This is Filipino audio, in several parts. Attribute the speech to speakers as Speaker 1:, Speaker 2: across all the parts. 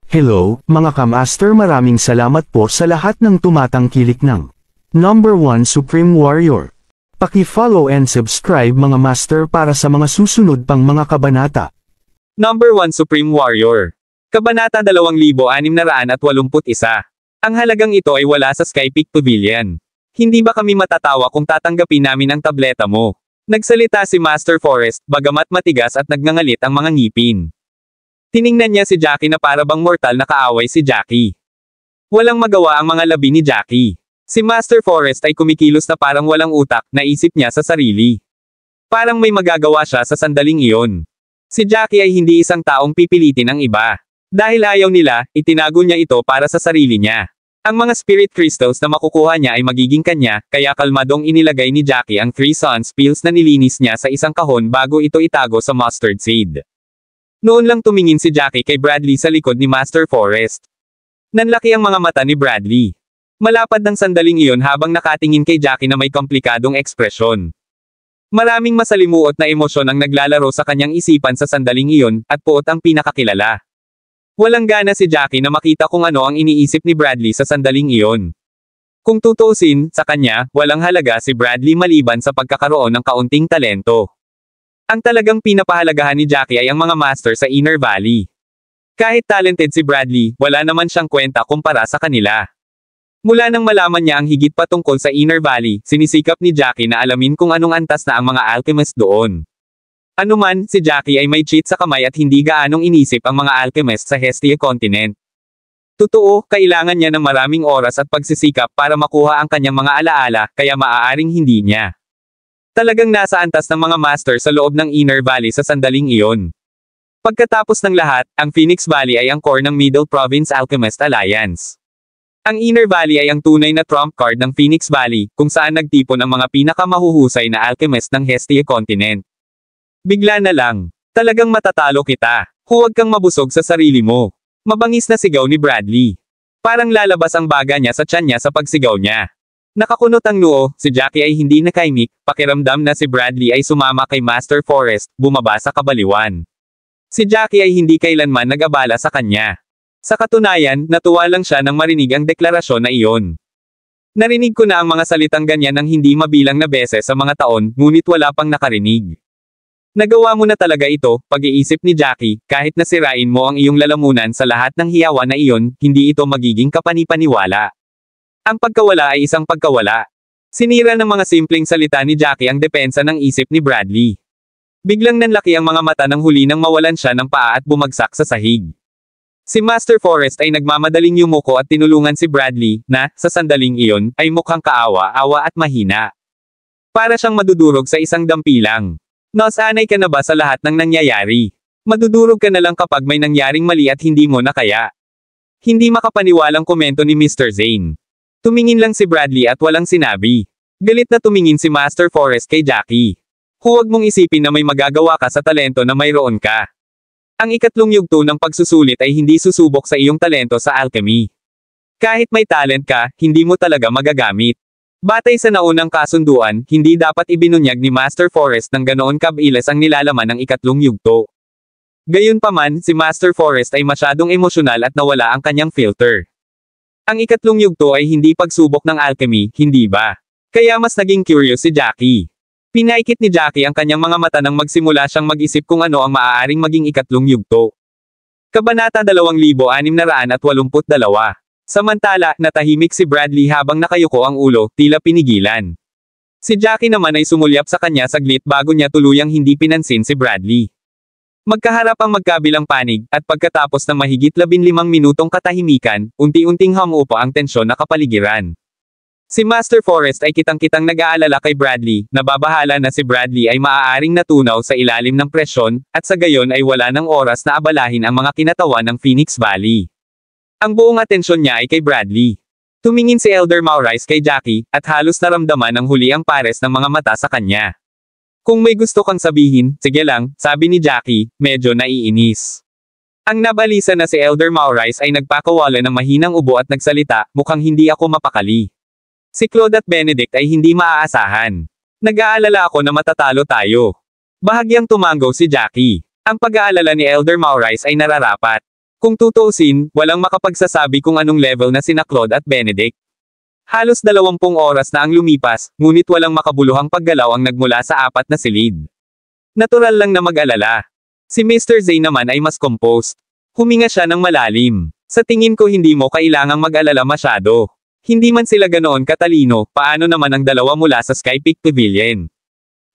Speaker 1: Hello, mga kamaster, maraming salamat po sa lahat ng tumatangkilik ng Number 1 Supreme Warrior. Paki-follow and subscribe mga master para sa mga susunod pang mga kabanata.
Speaker 2: Number 1 Supreme Warrior. Kabanata 2681. Ang halagang ito ay wala sa Sky Peak Pavilion. Hindi ba kami matatawa kung tatanggapin namin ang tableta mo? Nagsalita si Master Forest, bagamat matigas at nagngangalit ang mga ngipin. Tiningnan niya si Jackie na para bang mortal na kaaway si Jackie. Walang magawa ang mga labi ni Jackie. Si Master Forest ay kumikilos na parang walang utak, naisip niya sa sarili. Parang may magagawa siya sa sandaling iyon. Si Jackie ay hindi isang taong pipilitin ng iba. Dahil ayaw nila, itinago niya ito para sa sarili niya. Ang mga spirit crystals na makukuha niya ay magiging kanya, kaya kalmadong inilagay ni Jackie ang 3 Suns pills na nilinis niya sa isang kahon bago ito itago sa mustard seed. Noon lang tumingin si Jackie kay Bradley sa likod ni Master Forest. Nanlaki ang mga mata ni Bradley. Malapad ng sandaling iyon habang nakatingin kay Jackie na may komplikadong ekspresyon. Maraming masalimuot na emosyon ang naglalaro sa kanyang isipan sa sandaling iyon, at puot ang pinakakilala. Walang gana si Jackie na makita kung ano ang iniisip ni Bradley sa sandaling iyon. Kung tutuusin, sa kanya, walang halaga si Bradley maliban sa pagkakaroon ng kaunting talento. Ang talagang pinapahalagahan ni Jackie ay ang mga master sa Inner Valley. Kahit talented si Bradley, wala naman siyang kwenta kumpara sa kanila. Mula nang malaman niya ang higit pa tungkol sa Inner Valley, sinisikap ni Jackie na alamin kung anong antas na ang mga alchemist doon. Anuman, si Jackie ay may cheat sa kamay at hindi gaanong inisip ang mga alchemist sa Hestia Continent. Totoo, kailangan niya ng maraming oras at pagsisikap para makuha ang kanyang mga alaala, kaya maaaring hindi niya. Talagang nasa antas ng mga master sa loob ng Inner Valley sa sandaling iyon. Pagkatapos ng lahat, ang Phoenix Valley ay ang core ng Middle Province Alchemist Alliance. Ang Inner Valley ay ang tunay na trump card ng Phoenix Valley, kung saan nagtipon ang mga pinakamahuhusay na alchemist ng Hestia Continent. Bigla na lang. Talagang matatalo kita. Huwag kang mabusog sa sarili mo. Mabangis na sigaw ni Bradley. Parang lalabas ang baga niya sa tiyan niya sa pagsigaw niya. Nakakunot ang noo, si Jackie ay hindi nakaimik, pakiramdam na si Bradley ay sumama kay Master Forest, bumaba sa kabaliwan. Si Jackie ay hindi kailanman nag-abala sa kanya. Sa katunayan, natuwa lang siya nang marinig ang deklarasyon na iyon. Narinig ko na ang mga salitang ganyan ng hindi mabilang na beses sa mga taon, ngunit wala pang nakarinig. Nagawa mo na talaga ito, pag-iisip ni Jackie, kahit nasirain mo ang iyong lalamunan sa lahat ng hiyawan na iyon, hindi ito magiging kapanipaniwala. Ang pagkawala ay isang pagkawala. Sinira ng mga simpleng salita ni Jackie ang depensa ng isip ni Bradley. Biglang nanlaki ang mga mata ng huli nang mawalan siya ng paa at bumagsak sa sahig. Si Master Forest ay nagmamadaling yumuko at tinulungan si Bradley, na, sa sandaling iyon, ay mukhang kaawa-awa at mahina. Para siyang madudurog sa isang dampilang. Nasanay ka na ba sa lahat ng nangyayari? Madudurog ka na lang kapag may nangyaring mali at hindi mo na kaya. Hindi makapaniwalang komento ni Mr. Zane. Tumingin lang si Bradley at walang sinabi. Galit na tumingin si Master Forest kay Jackie. Huwag mong isipin na may magagawa ka sa talento na mayroon ka. Ang ikatlong yugto ng pagsusulit ay hindi susubok sa iyong talento sa alchemy. Kahit may talent ka, hindi mo talaga magagamit. Batay sa naunang kasunduan, hindi dapat ibinunyag ni Master Forest ng ganoon kabilis ang nilalaman ng ikatlong yugto. Gayunpaman, si Master Forest ay masyadong emosyonal at nawala ang kanyang filter. Ang ikatlong yugto ay hindi pagsubok ng alchemy, hindi ba? Kaya mas naging curious si Jackie. Pinaikit ni Jackie ang kanyang mga mata nang magsimula siyang mag-isip kung ano ang maaaring maging ikatlong yugto. Kabanata 2682. Samantala, natahimik si Bradley habang nakayuko ang ulo, tila pinigilan. Si Jackie naman ay sumulyap sa kanya saglit bago niya tuluyang hindi pinansin si Bradley. Magkaharap ang magkabilang panig, at pagkatapos ng mahigit 15 minutong katahimikan, unti-unting humupa ang tensyon na kapaligiran. Si Master Forest ay kitang-kitang nag-aalala kay Bradley, nababahala na si Bradley ay maaaring natunaw sa ilalim ng presyon, at sa gayon ay wala ng oras na abalahin ang mga kinatawan ng Phoenix Valley. Ang buong atensyon niya ay kay Bradley. Tumingin si Elder Maurice kay Jackie, at halos naramdaman ng huli ang pares ng mga mata sa kanya. Kung may gusto kang sabihin, sige lang, sabi ni Jackie, medyo naiinis. Ang nabalisa na si Elder Maurice ay nagpakawala ng mahinang ubo at nagsalita, mukhang hindi ako mapakali. Si Claude at Benedict ay hindi maaasahan. Nag-aalala ako na matatalo tayo. Bahagyang tumango si Jackie. Ang pag-aalala ni Elder Maurice ay nararapat. Kung tutuusin, walang makapagsasabi kung anong level na sina Claude at Benedict. Halos 20 oras na ang lumipas, ngunit walang makabuluhang paggalaw ang nagmula sa apat na silid. Natural lang na mag-alala. Si Mr. Zane naman ay mas composed. Huminga siya ng malalim. Sa tingin ko hindi mo kailangang mag-alala masyado. Hindi man sila ganoon katalino, paano naman ang dalawa mula sa Sky Peak Pavilion?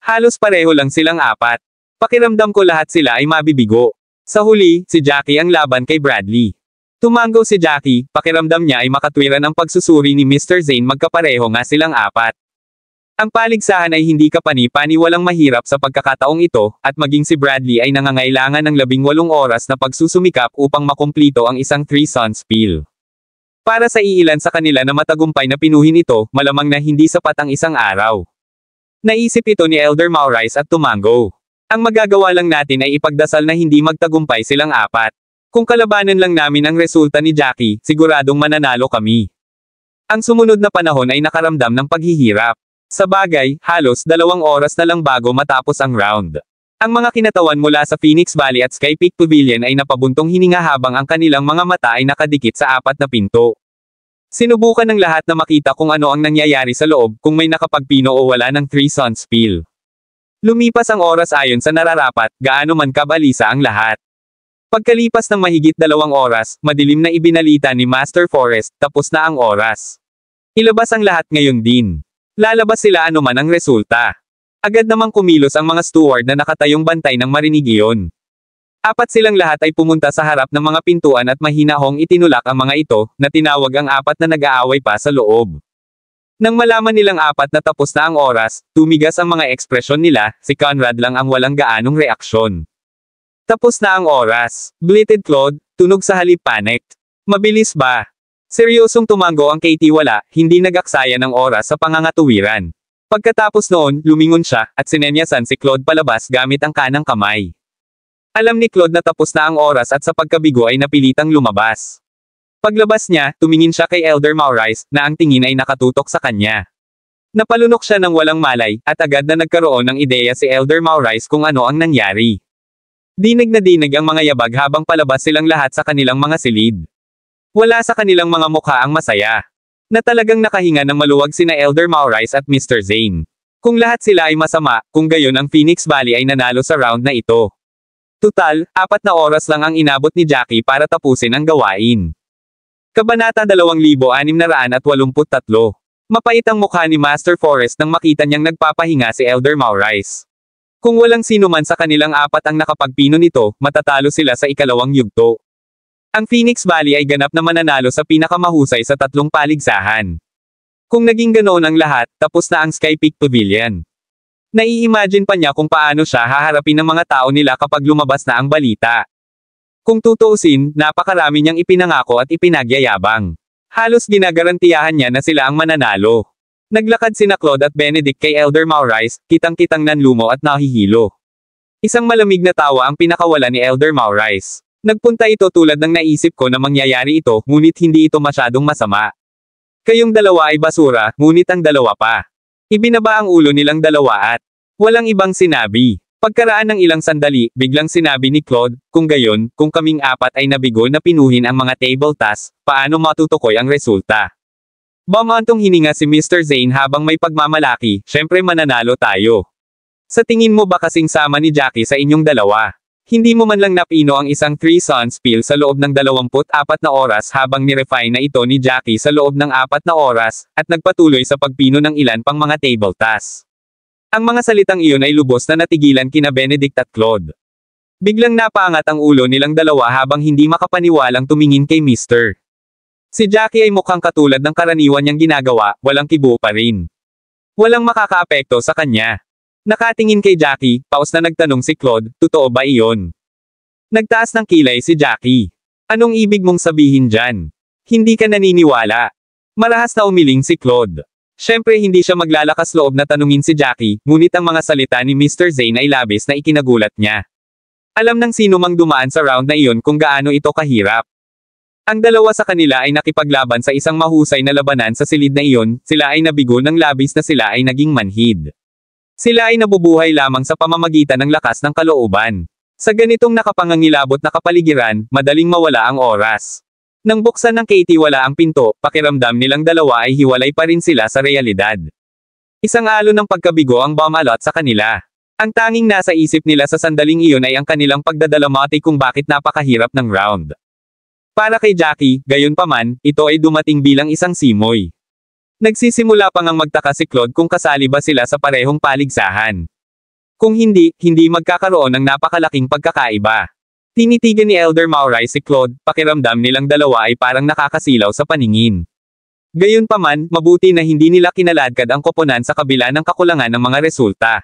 Speaker 2: Halos pareho lang silang apat. Pakiramdam ko lahat sila ay mabibigo. Sa huli, si Jackie ang laban kay Bradley. Tumanggo si Jackie, pakiramdam niya ay makatwiran ang pagsusuri ni Mr. Zane, magkapareho nga silang apat. Ang paligsahan ay hindi kapani-paniwalang mahirap sa pagkakataong ito, at maging si Bradley ay nangangailangan ng 18 oras na pagsusumikap upang makumplito ang isang 3 sun spill. Para sa iilan sa kanila na matagumpay na pinuhin ito, malamang na hindi sapat ang isang araw. Naisip ito ni Elder Maurice at tumango. Ang magagawa lang natin ay ipagdasal na hindi magtagumpay silang apat. Kung kalabanan lang namin ang resulta ni Jackie, siguradong mananalo kami. Ang sumunod na panahon ay nakaramdam ng paghihirap. Sa bagay, halos 2 oras na lang bago matapos ang round. Ang mga kinatawan mula sa Phoenix Valley at Sky Peak Pavilion ay napabuntong hininga habang ang kanilang mga mata ay nakadikit sa apat na pinto. Sinubukan ng lahat na makita kung ano ang nangyayari sa loob, kung may nakapagpino o wala ng 3 sun spill. Lumipas ang oras ayon sa nararapat, gaano man kabalisa ang lahat. Pagkalipas ng mahigit 2 oras, madilim na ibinalita ni Master Forrest, tapos na ang oras. Ilabas ang lahat ngayon din. Lalabas sila anuman ang resulta. Agad namang kumilos ang mga steward na nakatayong bantay ng marinig iyon. Apat silang lahat ay pumunta sa harap ng mga pintuan at mahinahong itinulak ang mga ito, na tinawag ang apat na nag-aaway pa sa loob. Nang malaman nilang apat na tapos na ang oras, tumigas ang mga ekspresyon nila, si Conrad lang ang walang gaanong reaksyon. Tapos na ang oras, bleated Claude, tunog sa halip panicked. Mabilis ba? Seryosong tumango ang Katie, wala, hindi nag-aksaya ng oras sa pangangatuwiran. Pagkatapos noon, lumingon siya, at sinenyasan si Claude palabas gamit ang kanang kamay. Alam ni Claude na tapos na ang oras at sa pagkabigo ay napilitang lumabas. Paglabas niya, tumingin siya kay Elder Maurice, na ang tingin ay nakatutok sa kanya. Napalunok siya ng walang malay, at agad na nagkaroon ng ideya si Elder Maurice kung ano ang nangyari. Dinig na dinig ang mga yabag habang palabas silang lahat sa kanilang mga silid. Wala sa kanilang mga mukha ang masaya. Na talagang nakahinga ng maluwag sina Elder Maurice at Mr. Zane. Kung lahat sila ay masama, kung gayon ang Phoenix Valley ay nanalo sa round na ito. Tutal, 4 na oras lang ang inabot ni Jackie para tapusin ang gawain. Kabanata 2683. Mapait ang mukha ni Master Forrest nang makita niyang nagpapahinga si Elder Maurice. Kung walang sino man sa kanilang apat ang nakapagpino nito, matatalo sila sa ikalawang yugto. Ang Phoenix Valley ay ganap na mananalo sa pinakamahusay sa 3 paligsahan. Kung naging ganoon ang lahat, tapos na ang Sky Peak Pavilion. Nai-imagine pa niya kung paano siya haharapin ng mga tao nila kapag lumabas na ang balita. Kung tutuusin, napakarami niyang ipinangako at ipinagyayabang. Halos ginagarantiyahan niya na sila ang mananalo. Naglakad sina Claude at Benedict kay Elder Maurice, kitang-kitang nanlumo at nahihilo. Isang malamig na tawa ang pinakawala ni Elder Maurice. Nagpunta ito tulad ng naisip ko na mangyayari ito, ngunit hindi ito masyadong masama. Kayong dalawa ay basura, ngunit ang dalawa pa. Ibinaba ang ulo nilang dalawa at walang ibang sinabi. Pagkaraan ng ilang sandali, biglang sinabi ni Claude, kung gayon, kung kaming apat ay nabigo na pinuhin ang mga table tasks, paano matutukoy ang resulta? Bumantong hininga si Mr. Zane habang may pagmamalaki, syempre mananalo tayo. Sa tingin mo ba kasing sama ni Jackie sa inyong dalawa? Hindi mo man lang napino ang isang 3 sun spill sa loob ng 24 na oras habang nirefine na ito ni Jackie sa loob ng 4 na oras, at nagpatuloy sa pagpino ng ilan pang mga table tasks. Ang mga salitang iyon ay lubos na natigilan kina Benedict at Claude. Biglang napaangat ang ulo nilang dalawa habang hindi makapaniwalang tumingin kay Mr. Si Jackie ay mukhang katulad ng karaniwan niyang ginagawa, walang kibo pa rin. Walang makakaapekto sa kanya. Nakatingin kay Jackie, paus na nagtanong si Claude, totoo ba iyon? Nagtaas ng kilay si Jackie. Anong ibig mong sabihin dyan? Hindi ka naniniwala. Marahas na umiling si Claude. Siyempre hindi siya maglalakas loob na tanungin si Jackie, ngunit ang mga salita ni Mr. Zane ay labis na ikinagulat niya. Alam ng sino mang dumaan sa round na iyon kung gaano ito kahirap. Ang dalawa sa kanila ay nakipaglaban sa isang mahusay na labanan sa silid na iyon, sila ay nabigo ng labis na sila ay naging manhid. Sila ay nabubuhay lamang sa pamamagitan ng lakas ng kalooban. Sa ganitong nakapangangilabot na kapaligiran, madaling mawala ang oras. Nang buksan ng Katie wala ang pinto, pakiramdam nilang dalawa ay hiwalay pa rin sila sa realidad. Isang alon ng pagkabigo ang bumalot sa kanila. Ang tanging nasa isip nila sa sandaling iyon ay ang kanilang pagdadalamati kung bakit napakahirap ng round. Para kay Jackie, gayunpaman, ito ay dumating bilang isang simoy. Nagsisimula pa ngang magtaka si Claude kung kasali ba sila sa parehong paligsahan. Kung hindi, hindi magkakaroon ng napakalaking pagkakaiba. Tinitigan ni Elder Mauray si Claude, pakiramdam nilang dalawa ay parang nakakasilaw sa paningin. Gayunpaman, mabuti na hindi nila kinaladkad ang koponan sa kabila ng kakulangan ng mga resulta.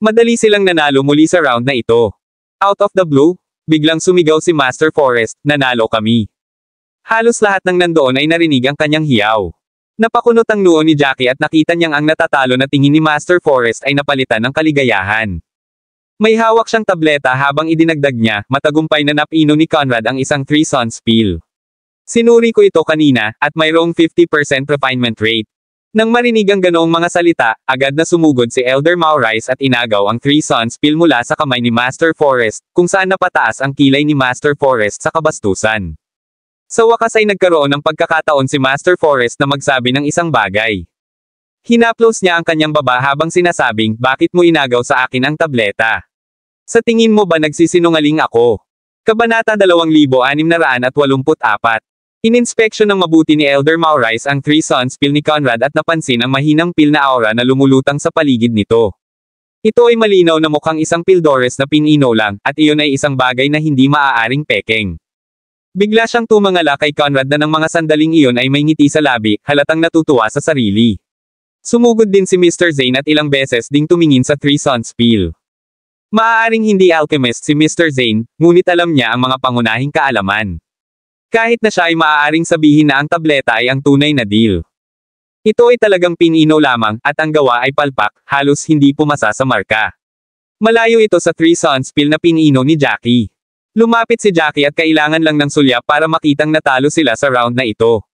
Speaker 2: Madali silang nanalo muli sa round na ito. Out of the blue, biglang sumigaw si Master Forrest, nanalo kami. Halos lahat ng nandoon ay narinig ang kanyang hiyaw. Napakunot ang noo ni Jackie at nakita niyang ang natatalo na tingin ni Master Forrest ay napalitan ng kaligayahan. May hawak siyang tableta habang idinagdag niya, matagumpay na napino ni Conrad ang isang 3-son spiel. Sinuri ko ito kanina, at mayroong 50% refinement rate. Nang marinig ang ganoong mga salita, agad na sumugod si Elder Maurice at inagaw ang 3-son spiel mula sa kamay ni Master Forrest, kung saan napataas ang kilay ni Master Forrest sa kabastusan. Sa wakas ay nagkaroon ng pagkakataon si Master Forrest na magsabi ng isang bagay. Hinaplos niya ang kanyang baba habang sinasabing, bakit mo inagaw sa akin ang tableta? Sa tingin mo ba nagsisinungaling ako? Kabanata 2684. Ininspeksyon ng mabuti ni Elder Maurice ang 3-son spiel ni Conrad at napansin ang mahinang pil na aura na lumulutang sa paligid nito. Ito ay malinaw na mukhang isang pildores na pinino lang, at iyon ay isang bagay na hindi maaaring pekeng. Bigla siyang tumangala kay Conrad na ng mga sandaling iyon ay may ngiti sa labi, halatang natutuwa sa sarili. Sumugod din si Mr. Zane at ilang beses ding tumingin sa 3-son spiel. Maaaring hindi alchemist si Mr. Zane, ngunit alam niya ang mga pangunahing kaalaman. Kahit na siya ay maaaring sabihin na ang tableta ay ang tunay na deal. Ito ay talagang pinino lamang, at ang gawa ay palpak, halos hindi pumasa sa marka. Malayo ito sa 3-son spiel na pinino ni Jackie. Lumapit si Jackie at kailangan lang ng sulyap para makitang natalo sila sa round na ito.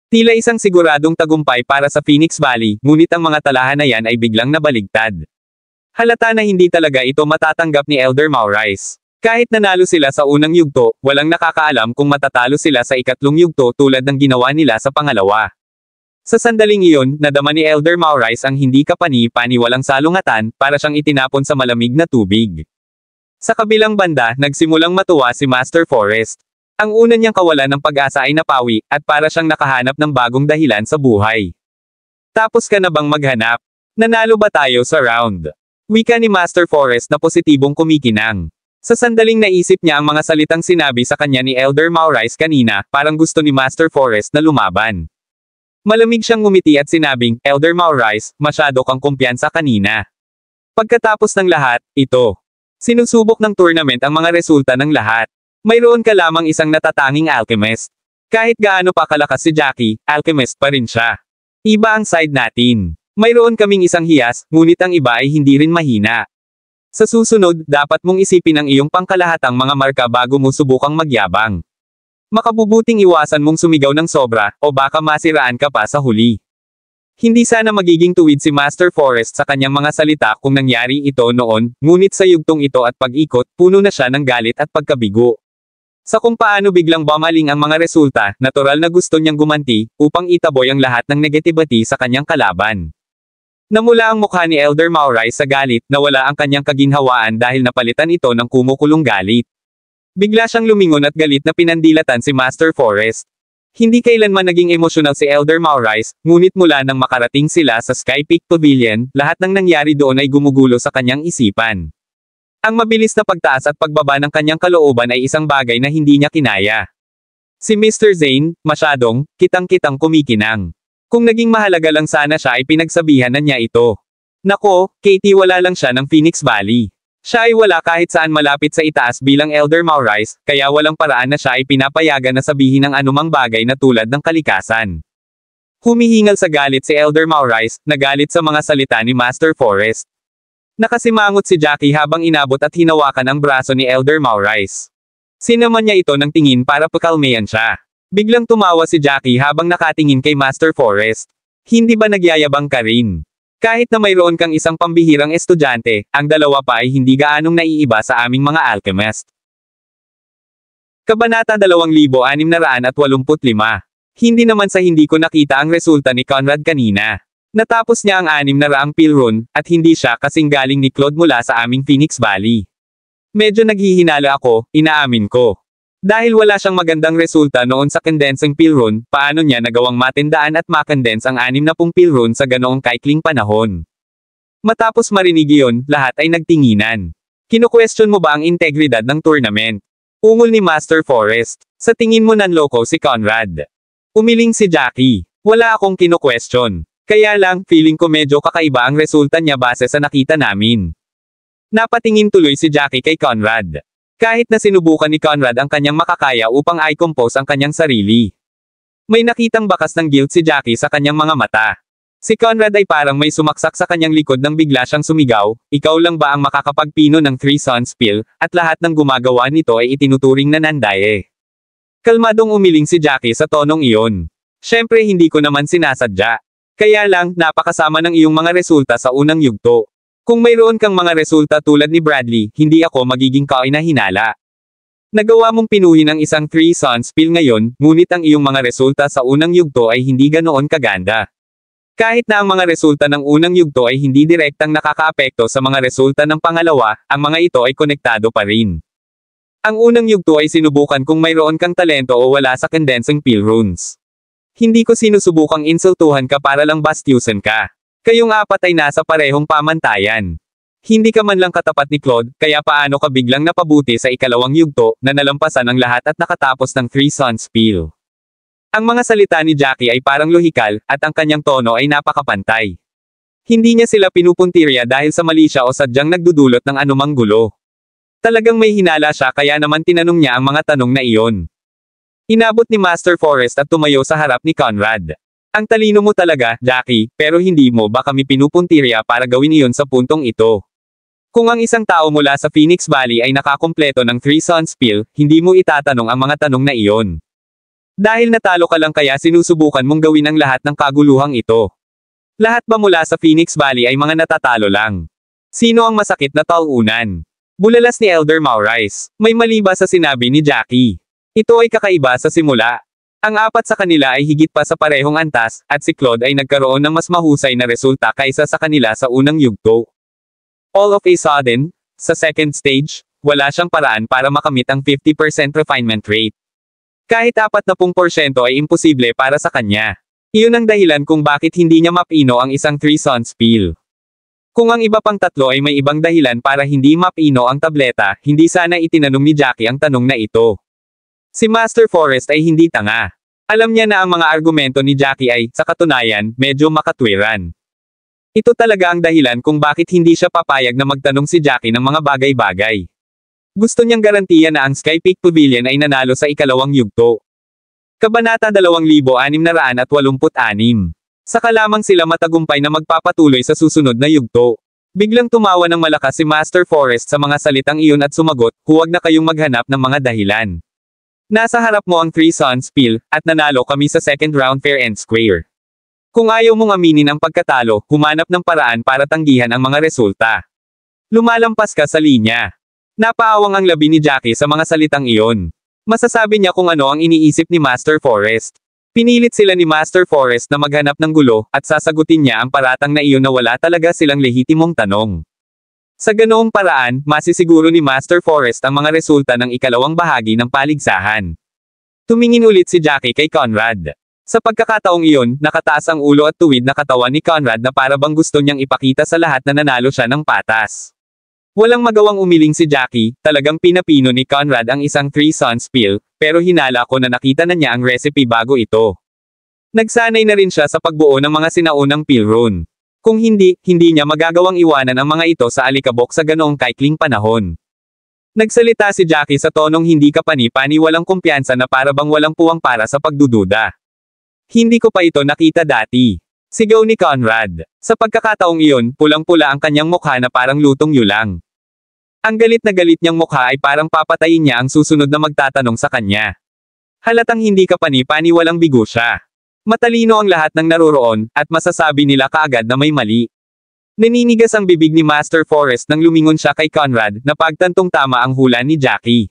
Speaker 2: Tila isang siguradong tagumpay para sa Phoenix Valley, ngunit ang mga talahan na yan ay biglang nabaligtad. Halata na hindi talaga ito matatanggap ni Elder Maurice. Kahit nanalo sila sa unang yugto, walang nakakaalam kung matatalo sila sa ikatlong yugto tulad ng ginawa nila sa pangalawa. Sa sandaling iyon, nadama ni Elder Maurice ang hindi kapani-paniwalang salungatan, para siyang itinapon sa malamig na tubig. Sa kabilang banda, nagsimulang matuwa si Master Forrest. Ang una niyang kawalan ng pag-asa ay napawi, at para siyang nakahanap ng bagong dahilan sa buhay. Tapos ka na bang maghanap? Nanalo ba tayo sa round? Wika ni Master Forrest na positibong kumikinang. Sa sandaling naisip niya ang mga salitang sinabi sa kanya ni Elder Maurice kanina, parang gusto ni Master Forrest na lumaban. Malamig siyang ngumiti at sinabing, Elder Maurice, masyado kang kumpiyansa kanina. Pagkatapos ng lahat, ito. Sinusubok ng tournament ang mga resulta ng lahat. Mayroon ka lamang isang natatanging alchemist. Kahit gaano pa kalakas si Jackie, alchemist pa rin siya. Iba ang side natin. Mayroon kaming isang hiyas, ngunit ang iba ay hindi rin mahina. Sa susunod, dapat mong isipin ang iyong pangkalahatang mga marka bago mo subukang magyabang. Makabubuting iwasan mong sumigaw ng sobra, o baka masiraan ka pa sa huli. Hindi sana magiging tuwid si Master Forrest sa kanyang mga salita kung nangyari ito noon, ngunit sa yugtong ito at pag-ikot, puno na siya ng galit at pagkabigo. Sa kung paano biglang bumaling ang mga resulta, natural na gusto niyang gumanti, upang itaboy ang lahat ng negativity sa kanyang kalaban. Namula ang mukha ni Elder Maurice sa galit, nawala ang kanyang kaginhawaan dahil napalitan ito ng kumukulong galit. Bigla siyang lumingon at galit na pinandilatan si Master Forrest. Hindi kailanman naging emosyonal si Elder Maurice, ngunit mula nang makarating sila sa Sky Peak Pavilion, lahat ng nangyari doon ay gumugulo sa kanyang isipan. Ang mabilis na pagtaas at pagbaba ng kanyang kalooban ay isang bagay na hindi niya kinaya. Si Mr. Zane, masyadong, kitang-kitang kumikinang. Kung naging mahalaga lang sana siya ay pinagsabihan na niya ito. Nako, Katie wala lang siya ng Phoenix Valley. Siya ay wala kahit saan malapit sa itaas bilang Elder Maurice, kaya walang paraan na siya ay pinapayagan na sabihin ng anumang bagay na tulad ng kalikasan. Humihingal sa galit si Elder Maurice, nagalit sa mga salita ni Master Forrest. Nakasimangot si Jackie habang inabot at hinawakan ang braso ni Elder Maurice. Sinaman niya ito ng tingin para pakalmayan siya. Biglang tumawa si Jackie habang nakatingin kay Master Forrest. Hindi ba nagyayabang ka rin? Kahit na mayroon kang isang pambihirang estudyante, ang dalawa pa ay hindi gaanong naiiba sa aming mga alchemist. Kabanata 2685. Hindi naman sa hindi ko nakita ang resulta ni Conrad kanina. Natapos niya ang 600 pilrun, at hindi siya kasing galing ni Claude mula sa aming Phoenix Valley. Medyo naghihinala ako, inaamin ko. Dahil wala siyang magandang resulta noon sa condensing pilrun, paano niya nagawang matindaan at makondense ang 60 pilrun sa ganoong kaikling panahon? Matapos marinig iyon, lahat ay nagtinginan. Kino-question mo ba ang integridad ng tournament? Ungol ni Master Forrest. Sa tingin mo nanloko si Conrad? Umiling si Jackie. Wala akong kino-question. Kaya lang, feeling ko medyo kakaiba ang resulta niya base sa nakita namin. Napatingin tuloy si Jackie kay Conrad. Kahit na sinubukan ni Conrad ang kanyang makakaya upang i-compose ang kanyang sarili. May nakitang bakas ng guilt si Jackie sa kanyang mga mata. Si Conrad ay parang may sumaksak sa kanyang likod nang bigla siyang sumigaw, ikaw lang ba ang makakapagpino ng Three Suns Pill, at lahat ng gumagawa nito ay itinuturing na nandaye. Kalmadong umiling si Jackie sa tonong iyon. Syempre hindi ko naman sinasadya. Kaya lang, napakasama ng iyong mga resulta sa unang yugto. Kung mayroon kang mga resulta tulad ni Bradley, hindi ako magiging kainahinala. Nagawa mong pinuhin ang isang Three Suns Pill ngayon, ngunit ang iyong mga resulta sa unang yugto ay hindi ganoon kaganda. Kahit na ang mga resulta ng unang yugto ay hindi direktang nakakaapekto sa mga resulta ng pangalawa, ang mga ito ay konektado pa rin. Ang unang yugto ay sinubukan kung mayroon kang talento o wala sa condensing pill runes. Hindi ko sinusubukang insultuhan ka para lang bastyusan ka. Kayong apat ay nasa parehong pamantayan. Hindi ka man lang katapat ni Claude, kaya paano ka biglang napabuti sa ikalawang yugto, na nalampasan ang lahat at nakatapos ng Three Suns Pill. Ang mga salita ni Jackie ay parang lohikal, at ang kanyang tono ay napakapantay. Hindi niya sila pinupuntirya dahil sa mali siya o sadyang nagdudulot ng anumang gulo. Talagang may hinala siya kaya naman tinanong niya ang mga tanong na iyon. Inabot ni Master Forrest at tumayo sa harap ni Conrad. Ang talino mo talaga, Jackie, pero hindi mo ba kami pinupuntirya para gawin iyon sa puntong ito? Kung ang isang tao mula sa Phoenix Valley ay nakakumpleto ng Three Suns Pill, hindi mo itatanong ang mga tanong na iyon. Dahil natalo ka lang kaya sinusubukan mong gawin ang lahat ng kaguluhang ito. Lahat ba mula sa Phoenix Valley ay mga natatalo lang? Sino ang masakit na talunan? Bulalas ni Elder Maurice. May mali ba sa sinabi ni Jackie? Ito ay kakaiba sa simula. Ang apat sa kanila ay higit pa sa parehong antas, at si Claude ay nagkaroon ng mas mahusay na resulta kaysa sa kanila sa unang yugto. All of a sudden, sa second stage, wala siyang paraan para makamit ang 50% refinement rate. Kahit 40% ay imposible para sa kanya. Iyon ang dahilan kung bakit hindi niya mapino ang isang Three Suns Pill. Kung ang iba pang tatlo ay may ibang dahilan para hindi mapino ang tableta, hindi sana itinanong ni Jackie ang tanong na ito. Si Master Forrest ay hindi tanga. Alam niya na ang mga argumento ni Jackie ay, sa katunayan, medyo makatwiran. Ito talaga ang dahilan kung bakit hindi siya papayag na magtanong si Jackie ng mga bagay-bagay. Gusto niyang garantiya na ang Sky Peak Pavilion ay nanalo sa ikalawang yugto. Kabanata 2686. Saka lamang sila matagumpay na magpapatuloy sa susunod na yugto. Biglang tumawa ng malakas si Master Forrest sa mga salitang iyon at sumagot, huwag na kayong maghanap ng mga dahilan. Nasa harap mo ang Three Suns Pill, at nanalo kami sa second round fair and square. Kung ayaw mong aminin ang pagkatalo, humanap ng paraan para tanggihan ang mga resulta. Lumalampas ka sa linya. Napaawang ang labi ni Jackie sa mga salitang iyon. Masasabi niya kung ano ang iniisip ni Master Forrest. Pinilit sila ni Master Forrest na maghanap ng gulo, at sasagutin niya ang paratang na iyon na wala talaga silang lehitimong tanong. Sa ganoong paraan, masisiguro ni Master Forrest ang mga resulta ng ikalawang bahagi ng paligsahan. Tumingin ulit si Jackie kay Conrad. Sa pagkakataong iyon, nakataas ang ulo at tuwid na katawan ni Conrad na para bang gusto niyang ipakita sa lahat na nanalo siya ng patas. Walang magawang umiling si Jackie, talagang pinapino ni Conrad ang isang Three Suns Pill, pero hinala ko na nakita na niya ang recipe bago ito. Nagsanay na rin siya sa pagbuo ng mga sinaunang pill rune. Kung hindi, hindi niya magagawang iwanan ang mga ito sa alikabok sa ganoong kaikling panahon. Nagsalita si Jackie sa tonong hindi kapani-pani walang kumpiyansa na para bang walang puwang para sa pagdududa. Hindi ko pa ito nakita dati. Sigaw ni Conrad. Sa pagkakataong iyon, pulang-pula ang kanyang mukha na parang lutong yulang. Ang galit na galit niyang mukha ay parang papatayin niya ang susunod na magtatanong sa kanya. Halatang hindi kapani-pani walang bigo siya. Matalino ang lahat ng naroroon, at masasabi nila kaagad na may mali. Naninigas ang bibig ni Master Forrest nang lumingon siya kay Conrad na pagtantong tama ang hula ni Jackie.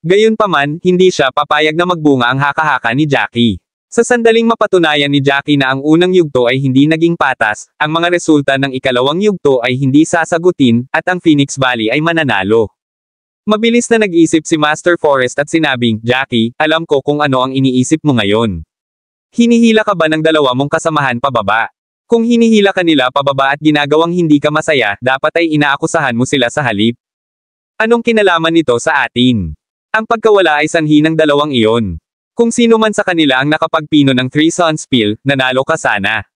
Speaker 2: Gayunpaman, hindi siya papayag na magbunga ang haka-haka ni Jackie. Sa sandaling mapatunayan ni Jackie na ang unang yugto ay hindi naging patas, ang mga resulta ng ikalawang yugto ay hindi sasagutin, at ang Phoenix Valley ay mananalo. Mabilis na nag-isip si Master Forrest at sinabing, Jackie, alam ko kung ano ang iniisip mo ngayon. Hinihila ka ba ng dalawa mong kasamahan pababa? Kung hinihila ka nila pababa at ginagawang hindi ka masaya, dapat ay inaakusahan mo sila sa halip. Anong kinalaman nito sa atin? Ang pagkawala ay sanhi ng dalawang iyon. Kung sino man sa kanila ang nakapagpino ng Three Sons Pill, nanalo ka sana.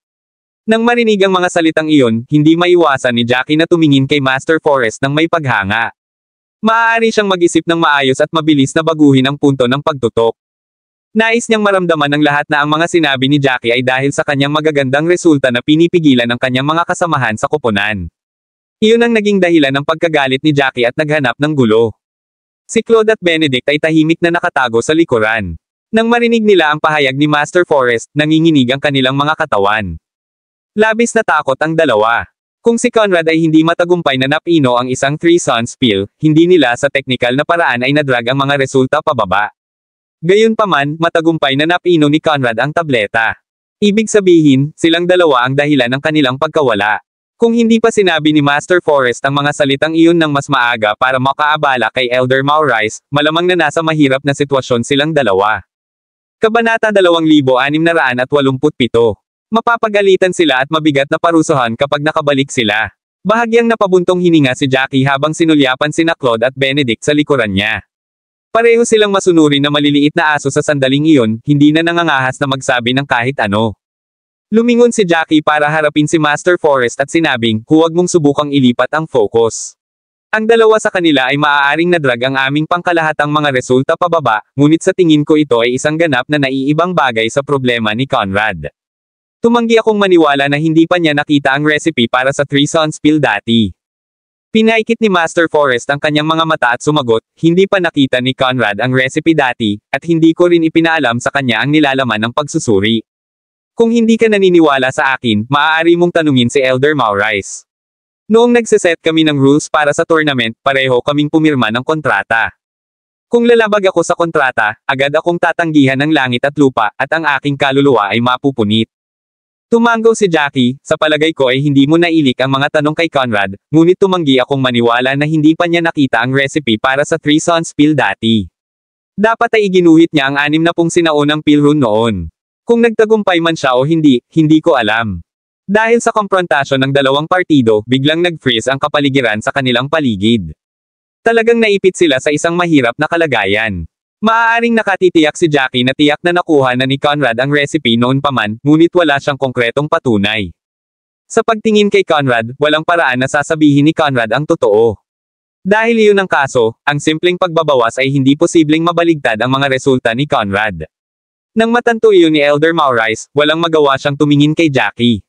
Speaker 2: Nang marinig ang mga salitang iyon, hindi maiwasan ni Jackie na tumingin kay Master Forrest ng may paghanga. Maaari siyang mag-isip ng maayos at mabilis na baguhin ang punto ng pagtutok. Nais niyang maramdaman ng lahat na ang mga sinabi ni Jackie ay dahil sa kanyang magagandang resulta na pinipigilan ng kanyang mga kasamahan sa koponan. Iyon ang naging dahilan ng pagkagalit ni Jackie at naghanap ng gulo. Si Claude at Benedict ay tahimik na nakatago sa likuran. Nang marinig nila ang pahayag ni Master Forrest, nanginginig ang kanilang mga katawan. Labis na takot ang dalawa. Kung si Conrad ay hindi matagumpay na napino ang isang Three Sons Pill, hindi nila sa teknikal na paraan ay nadrag ang mga resulta pababa. Gayunpaman, matagumpay na napino ni Conrad ang tableta. Ibig sabihin, silang dalawa ang dahilan ng kanilang pagkawala. Kung hindi pa sinabi ni Master Forrest ang mga salitang iyon ng mas maaga para makaabala kay Elder Maurice, malamang na nasa mahirap na sitwasyon silang dalawa. Kabanata 2687. Mapapagalitan sila at mabigat na parusuhan kapag nakabalik sila. Bahagyang napabuntong hininga si Jackie habang sinulyapan sina Claude at Benedict sa likuran niya. Pareho silang masunuri na maliliit na aso sa sandaling iyon, hindi na nangangahas na magsabi ng kahit ano. Lumingon si Jackie para harapin si Master Forrest at sinabing, huwag mong subukang ilipat ang focus. Ang dalawa sa kanila ay maaaring nadrag ang aming pangkalahatang mga resulta pababa, ngunit sa tingin ko ito ay isang ganap na naiibang bagay sa problema ni Conrad. Tumanggi akong maniwala na hindi pa niya nakita ang recipe para sa Three Sons Pill dati. Pinaikit ni Master Forrest ang kanyang mga mata at sumagot, hindi pa nakita ni Conrad ang recipe dati, at hindi ko rin ipinaalam sa kanya ang nilalaman ng pagsusuri. Kung hindi ka naniniwala sa akin, maaari mong tanungin si Elder Maurice. Noong nagsiset kami ng rules para sa tournament, pareho kaming pumirma ng kontrata. Kung lalabag ako sa kontrata, agad akong tatanggihan ng langit at lupa, at ang aking kaluluwa ay mapupunit. Tumanggaw si Jackie, sa palagay ko ay hindi mo nailik ang mga tanong kay Conrad, ngunit tumanggi akong maniwala na hindi pa niya nakita ang recipe para sa Three Sons Pill dati. Dapat ay iginuhit niya ang 60 sinaunang pill rune noon. Kung nagtagumpay man siya o hindi, hindi ko alam. Dahil sa komprontasyon ng dalawang partido, biglang nag-freeze ang kapaligiran sa kanilang paligid. Talagang naipit sila sa isang mahirap na kalagayan. Maaaring nakatitiyak si Jackie na tiyak na nakuha na ni Conrad ang recipe noon pa man, ngunit wala siyang konkretong patunay. Sa pagtingin kay Conrad, walang paraan na sasabihin ni Conrad ang totoo. Dahil iyon ang kaso, ang simpleng pagbabawas ay hindi posibleng mabaligtad ang mga resulta ni Conrad. Nang matanto iyon ni Elder Maurice, walang magawa siyang tumingin kay Jackie.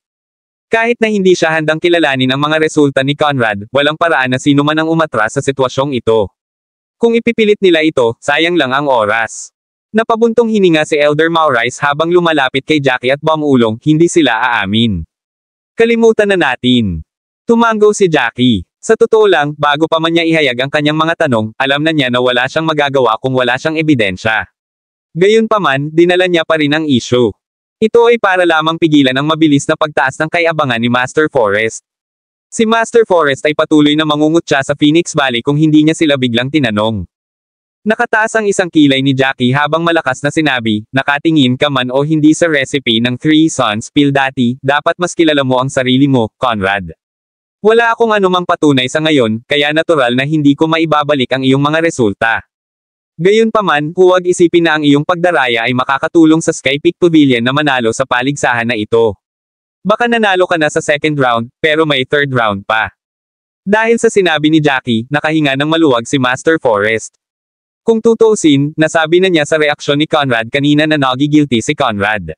Speaker 2: Kahit na hindi siya handang kilalanin ang mga resulta ni Conrad, walang paraan na sino man ang umatras sa sitwasyong ito. Kung ipipilit nila ito, sayang lang ang oras. Napabuntong hininga si Elder Maurice habang lumalapit kay Jackie at bumulong, hindi sila aamin. Kalimutan na natin. Tumanggaw si Jackie. Sa totoo lang, bago pa man niya ihayag ang kanyang mga tanong, alam na niya na wala siyang magagawa kung wala siyang ebidensya. Gayunpaman, dinala niya pa rin ang issue. Ito ay para lamang pigilan ang mabilis na pagtaas ng kayabangan ni Master Forrest. Si Master Forrest ay patuloy na mangungutya sa Phoenix Valley kung hindi niya sila biglang tinanong. Nakataas ang isang kilay ni Jackie habang malakas na sinabi, nakatingin ka man o hindi sa recipe ng Three Sons Pill dati, dapat mas kilala mo ang sarili mo, Conrad. Wala akong anumang patunay sa ngayon, kaya natural na hindi ko maibabalik ang iyong mga resulta. Gayunpaman, huwag isipin na ang iyong pagdaraya ay makakatulong sa Sky Peak Pavilion na manalo sa paligsahan na ito. Baka nanalo ka na sa second round, pero may third round pa. Dahil sa sinabi ni Jackie, nakahinga ng maluwag si Master Forrest. Kung tutuusin, nasabi na niya sa reaksyon ni Conrad kanina na nagigilty si Conrad.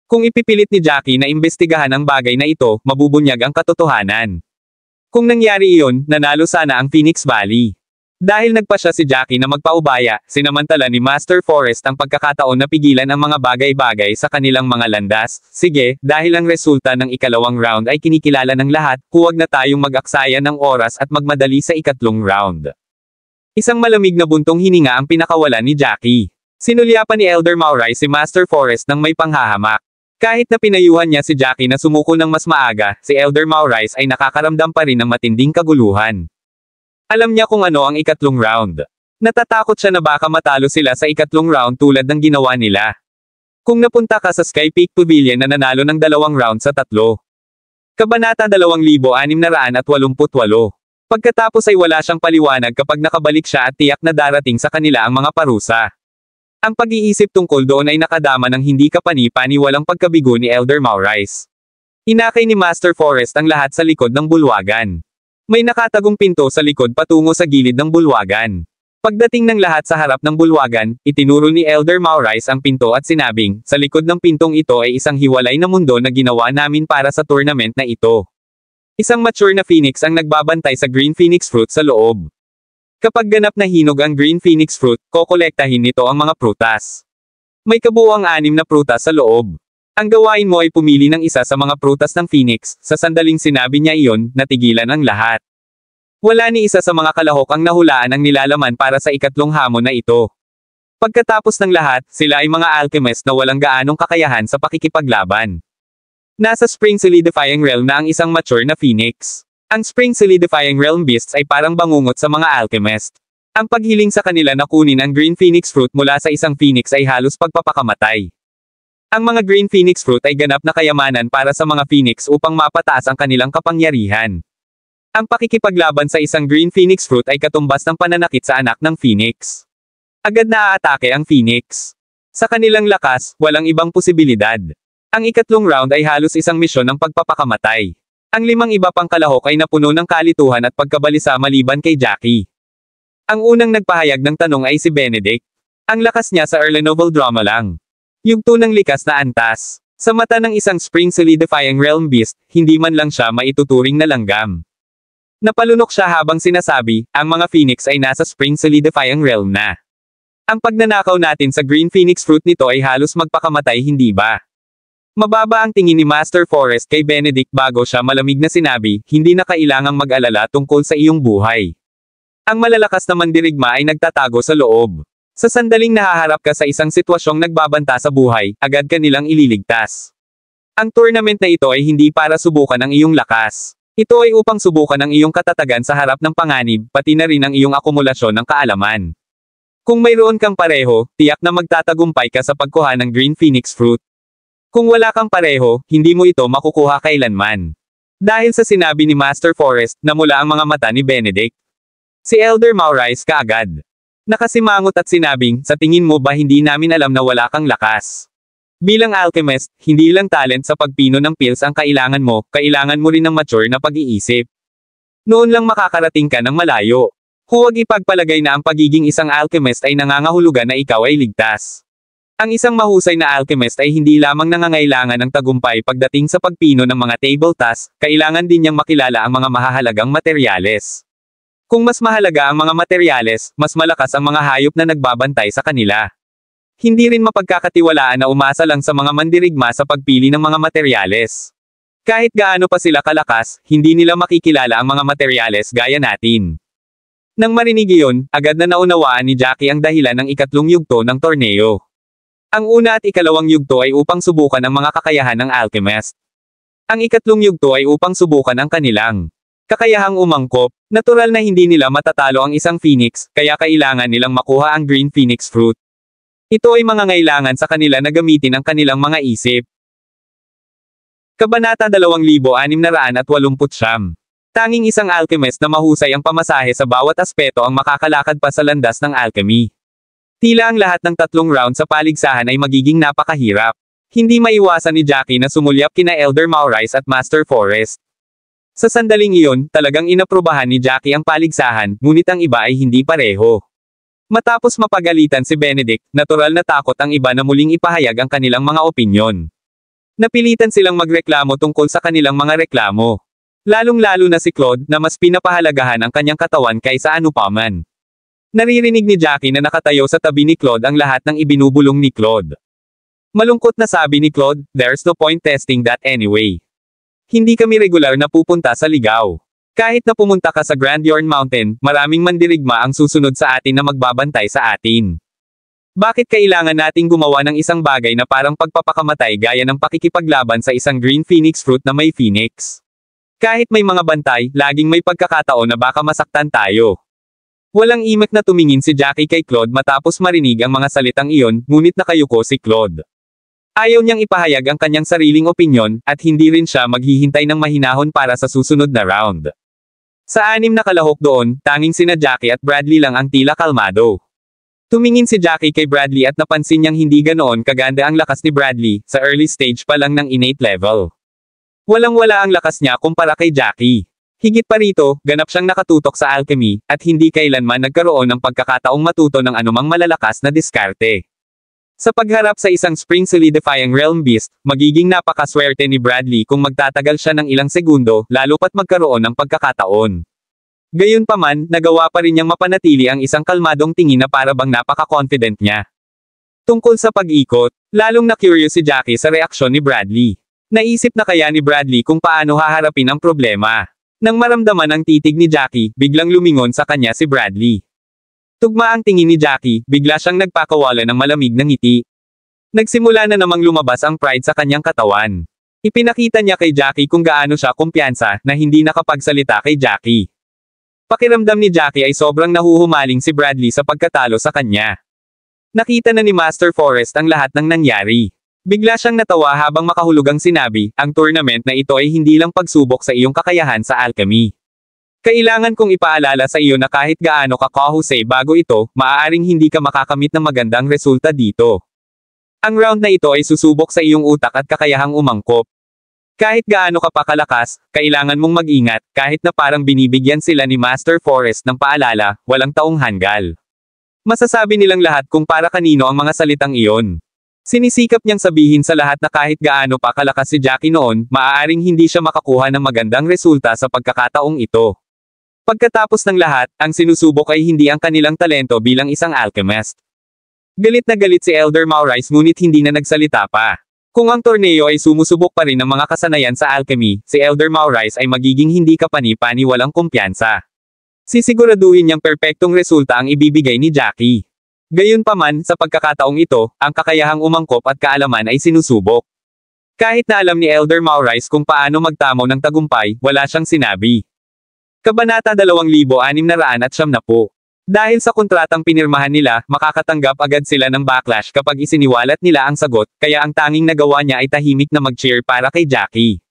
Speaker 2: Kung ipipilit ni Jackie na imbestigahan ang bagay na ito, mabubunyag ang katotohanan. Kung nangyari iyon, nanalo sana ang Phoenix Valley. Dahil nagpasya si Jackie na magpaubaya, sinamantala ni Master Forrest ang pagkakataon na pigilan ang mga bagay-bagay sa kanilang mga landas. Sige, dahil ang resulta ng ikalawang round ay kinikilala ng lahat, huwag na tayong mag-aksaya ng oras at magmadali sa ikatlong round. Isang malamig na buntong hininga ang pinakawalan ni Jackie. Sinulyapan ni Elder Mauray si Master Forrest ng may panghahamak. Kahit na pinayuhan niya si Jackie na sumuko ng mas maaga, si Elder Mauray ay nakakaramdam pa rin ng matinding kaguluhan. Alam niya kung ano ang ikatlong round. Natatakot siya na baka matalo sila sa ikatlong round tulad ng ginawa nila. Kung napunta ka sa Sky Peak Pavilion na nanalo ng 2 round sa 3. Kabanata 2688. Pagkatapos ay wala siyang paliwanag kapag nakabalik siya at tiyak na darating sa kanila ang mga parusa. Ang pag-iisip tungkol doon ay nakadama ng hindi kapani-paniwalang pagkabigo ni Elder Mauray. Inakay ni Master Forrest ang lahat sa likod ng bulwagan. May nakatagong pinto sa likod patungo sa gilid ng bulwagan. Pagdating ng lahat sa harap ng bulwagan, itinuro ni Elder Mauray ang pinto at sinabing, sa likod ng pintong ito ay isang hiwalay na mundo na ginawa namin para sa tournament na ito. Isang mature na phoenix ang nagbabantay sa Green Phoenix Fruit sa loob. Kapag ganap na hinog ang Green Phoenix Fruit, kokolektahin nito ang mga prutas. May kabuuang 6 na prutas sa loob. Ang gawain mo ay pumili ng isa sa mga prutas ng Phoenix. Sa sandaling sinabi niya iyon, natigilan ang lahat. Wala ni isa sa mga kalahok ang nahulaan ang nilalaman para sa ikatlong hamon na ito. Pagkatapos ng lahat, sila ay mga alchemist na walang gaanong kakayahan sa pakikipaglaban. Nasa Spring Solidifying Realm na ang isang mature na Phoenix. Ang Spring Solidifying Realm beasts ay parang bangungot sa mga alchemist. Ang paghiling sa kanila na kunin ang Green Phoenix Fruit mula sa isang Phoenix ay halos pagpapakamatay. Ang mga Green Phoenix Fruit ay ganap na kayamanan para sa mga Phoenix upang mapataas ang kanilang kapangyarihan. Ang pakikipaglaban sa isang Green Phoenix Fruit ay katumbas ng pananakit sa anak ng Phoenix. Agad na aatake ang Phoenix. Sa kanilang lakas, walang ibang posibilidad. Ang ikatlong round ay halos isang misyon ng pagpapakamatay. Ang 5 iba pang kalahok ay napuno ng kalituhan at pagkabalisa maliban kay Jackie. Ang unang nagpahayag ng tanong ay si Benedict. Ang lakas niya sa early novel drama lang. Yugto ng likas na antas. Sa mata ng isang Spring Solidifying Realm beast, hindi man lang siya maituturing na langgam. Napalunok siya habang sinasabi, ang mga Phoenix ay nasa Spring Solidifying Realm na. Ang pagnanakaw natin sa Green Phoenix Fruit nito ay halos magpakamatay, hindi ba? Mababa ang tingin ni Master Forrest kay Benedict bago siya malamig na sinabi, hindi na kailangang mag-alala tungkol sa iyong buhay. Ang malalakas na mandirigma ay nagtatago sa loob. Sa sandaling nahaharap ka sa isang sitwasyong nagbabanta sa buhay, agad ka nilang ililigtas. Ang tournament na ito ay hindi para subukan ang iyong lakas. Ito ay upang subukan ang iyong katatagan sa harap ng panganib, pati na rin ang iyong akumulasyon ng kaalaman. Kung mayroon kang pareho, tiyak na magtatagumpay ka sa pagkuha ng Green Phoenix Fruit. Kung wala kang pareho, hindi mo ito makukuha kailanman. Dahil sa sinabi ni Master Forrest, namula ang mga mata ni Benedict. Si Elder Mauray kaagad. Nakasimangot at sinabing, sa tingin mo ba hindi namin alam na wala kang lakas? Bilang alchemist, hindi lang talent sa pagpino ng pills ang kailangan mo rin ng mature na pag-iisip. Noon lang makakarating ka ng malayo. Huwag ipagpalagay na ang pagiging isang alchemist ay nangangahulugan na ikaw ay ligtas. Ang isang mahusay na alchemist ay hindi lamang nangangailangan ng tagumpay pagdating sa pagpino ng mga table tasks, kailangan din niyang makilala ang mga mahahalagang materyales. Kung mas mahalaga ang mga materyales, mas malakas ang mga hayop na nagbabantay sa kanila. Hindi rin mapagkakatiwalaan na umasa lang sa mga mandirigma sa pagpili ng mga materyales. Kahit gaano pa sila kalakas, hindi nila makikilala ang mga materyales gaya natin. Nang marinig iyon, agad na naunawaan ni Jackie ang dahilan ng ikatlong yugto ng torneo. Ang una at ikalawang yugto ay upang subukan ang mga kakayahan ng alchemist. Ang ikatlong yugto ay upang subukan ang kanilang kakayahang umangkop. Natural na hindi nila matatalo ang isang Phoenix, kaya kailangan nilang makuha ang Green Phoenix Fruit. Ito ay mangangailangan sa kanila na gamitin ang kanilang mga isip. Kabanata 2689. Tanging isang alchemist na mahusay ang pamasahe sa bawat aspeto ang makakalakad pa sa landas ng alchemy. Tila ang lahat ng 3 round sa paligsahan ay magiging napakahirap. Hindi maiwasan ni Jackie na sumulyap kina Elder Mauray at Master Forrest. Sa sandaling iyon, talagang inaprubahan ni Jackie ang paligsahan, ngunit ang iba ay hindi pareho. Matapos mapagalitan si Benedict, natural na takot ang iba na muling ipahayag ang kanilang mga opinyon. Napilitan silang magreklamo tungkol sa kanilang mga reklamo. Lalong-lalo na si Claude na mas pinapahalagahan ang kanyang katawan kaysa anupaman. Naririnig ni Jackie na nakatayo sa tabi ni Claude ang lahat ng ibinubulong ni Claude. Malungkot na sabi ni Claude, "There's no point testing that anyway. Hindi kami regular na pupunta sa ligaw. Kahit na pumunta ka sa Grandeur Mountain, maraming mandirigma ang susunod sa atin na magbabantay sa atin. Bakit kailangan nating gumawa ng isang bagay na parang pagpapakamatay gaya ng pakikipaglaban sa isang green phoenix fruit na may phoenix? Kahit may mga bantay, laging may pagkakataon na baka masaktan tayo." Walang imak na tumingin si Jackie kay Claude matapos marinig ang mga salitang iyon, ngunit nakayuko si Claude. Ayaw niyang ipahayag ang kanyang sariling opinyon, at hindi rin siya maghihintay ng mahinahon para sa susunod na round. Sa 6 na kalahok doon, tanging sina Jackie at Bradley lang ang tila kalmado. Tumingin si Jackie kay Bradley at napansin niyang hindi ganoon kaganda ang lakas ni Bradley, sa early stage pa lang ng innate level. Walang-wala ang lakas niya kumpara kay Jackie. Higit pa rito, ganap siyang nakatutok sa alchemy, at hindi kailanman nagkaroon ng pagkakataong matuto ng anumang malalakas na diskarte. Sa pagharap sa isang spring solidifying realm beast, magiging napakaswerte ni Bradley kung magtatagal siya ng ilang segundo, lalo pat magkaroon ng pagkakataon. Gayunpaman, nagawa pa rin niyang mapanatili ang isang kalmadong tingin na para bang napaka-confident niya. Tungkol sa pag-ikot, lalong na-curious si Jackie sa reaksyon ni Bradley. Naisip na kaya ni Bradley kung paano haharapin ang problema. Nang maramdaman ang titig ni Jackie, biglang lumingon sa kanya si Bradley. Tugma ang tingin ni Jackie, bigla siyang nagpakawala ng malamig na ngiti. Nagsimula na namang lumabas ang pride sa kanyang katawan. Ipinakita niya kay Jackie kung gaano siya kumpiyansa, na hindi nakapagsalita kay Jackie. Pakiramdam ni Jackie ay sobrang nahuhumaling si Bradley sa pagkatalo sa kanya. Nakita na ni Master Forrest ang lahat ng nangyari. Bigla siyang natawa habang makahulugang sinabi, "Ang tournament na ito ay hindi lang pagsubok sa iyong kakayahan sa alchemy. Kailangan kong ipaalala sa iyo na kahit gaano ka kahusay bago ito, maaaring hindi ka makakamit ng magandang resulta dito. Ang round na ito ay susubok sa iyong utak at kakayahang umangkop. Kahit gaano ka pa kalakas, kailangan mong mag-ingat, kahit na parang binibigyan sila ni Master Forrest ng paalala, walang taong hanggal." Masasabi nilang lahat kung para kanino ang mga salitang iyon. Sinisikap niyang sabihin sa lahat na kahit gaano pa kalakas si Jackie noon, maaaring hindi siya makakuha ng magandang resulta sa pagkakataong ito. Pagkatapos ng lahat, ang sinusubok ay hindi ang kanilang talento bilang isang alchemist. Galit na galit si Elder Maurice ngunit hindi na nagsalita pa. Kung ang torneo ay sumusubok pa rin ng mga kasanayan sa alchemy, si Elder Maurice ay magiging hindi kapani-pani walang kumpiyansa. Sisiguraduhin niyang perpektong resulta ang ibibigay ni Jackie. Gayunpaman, sa pagkakataong ito, ang kakayahang umangkop at kaalaman ay sinusubok. Kahit na alam ni Elder Maurice kung paano magtamo ng tagumpay, wala siyang sinabi. Kabanata 2690. Dahil sa kontratang pinirmahan nila, makakatanggap agad sila ng backlash kapag isiniwalat nila ang sagot, kaya ang tanging nagawa niya ay tahimik na mag-cheer para kay Jackie.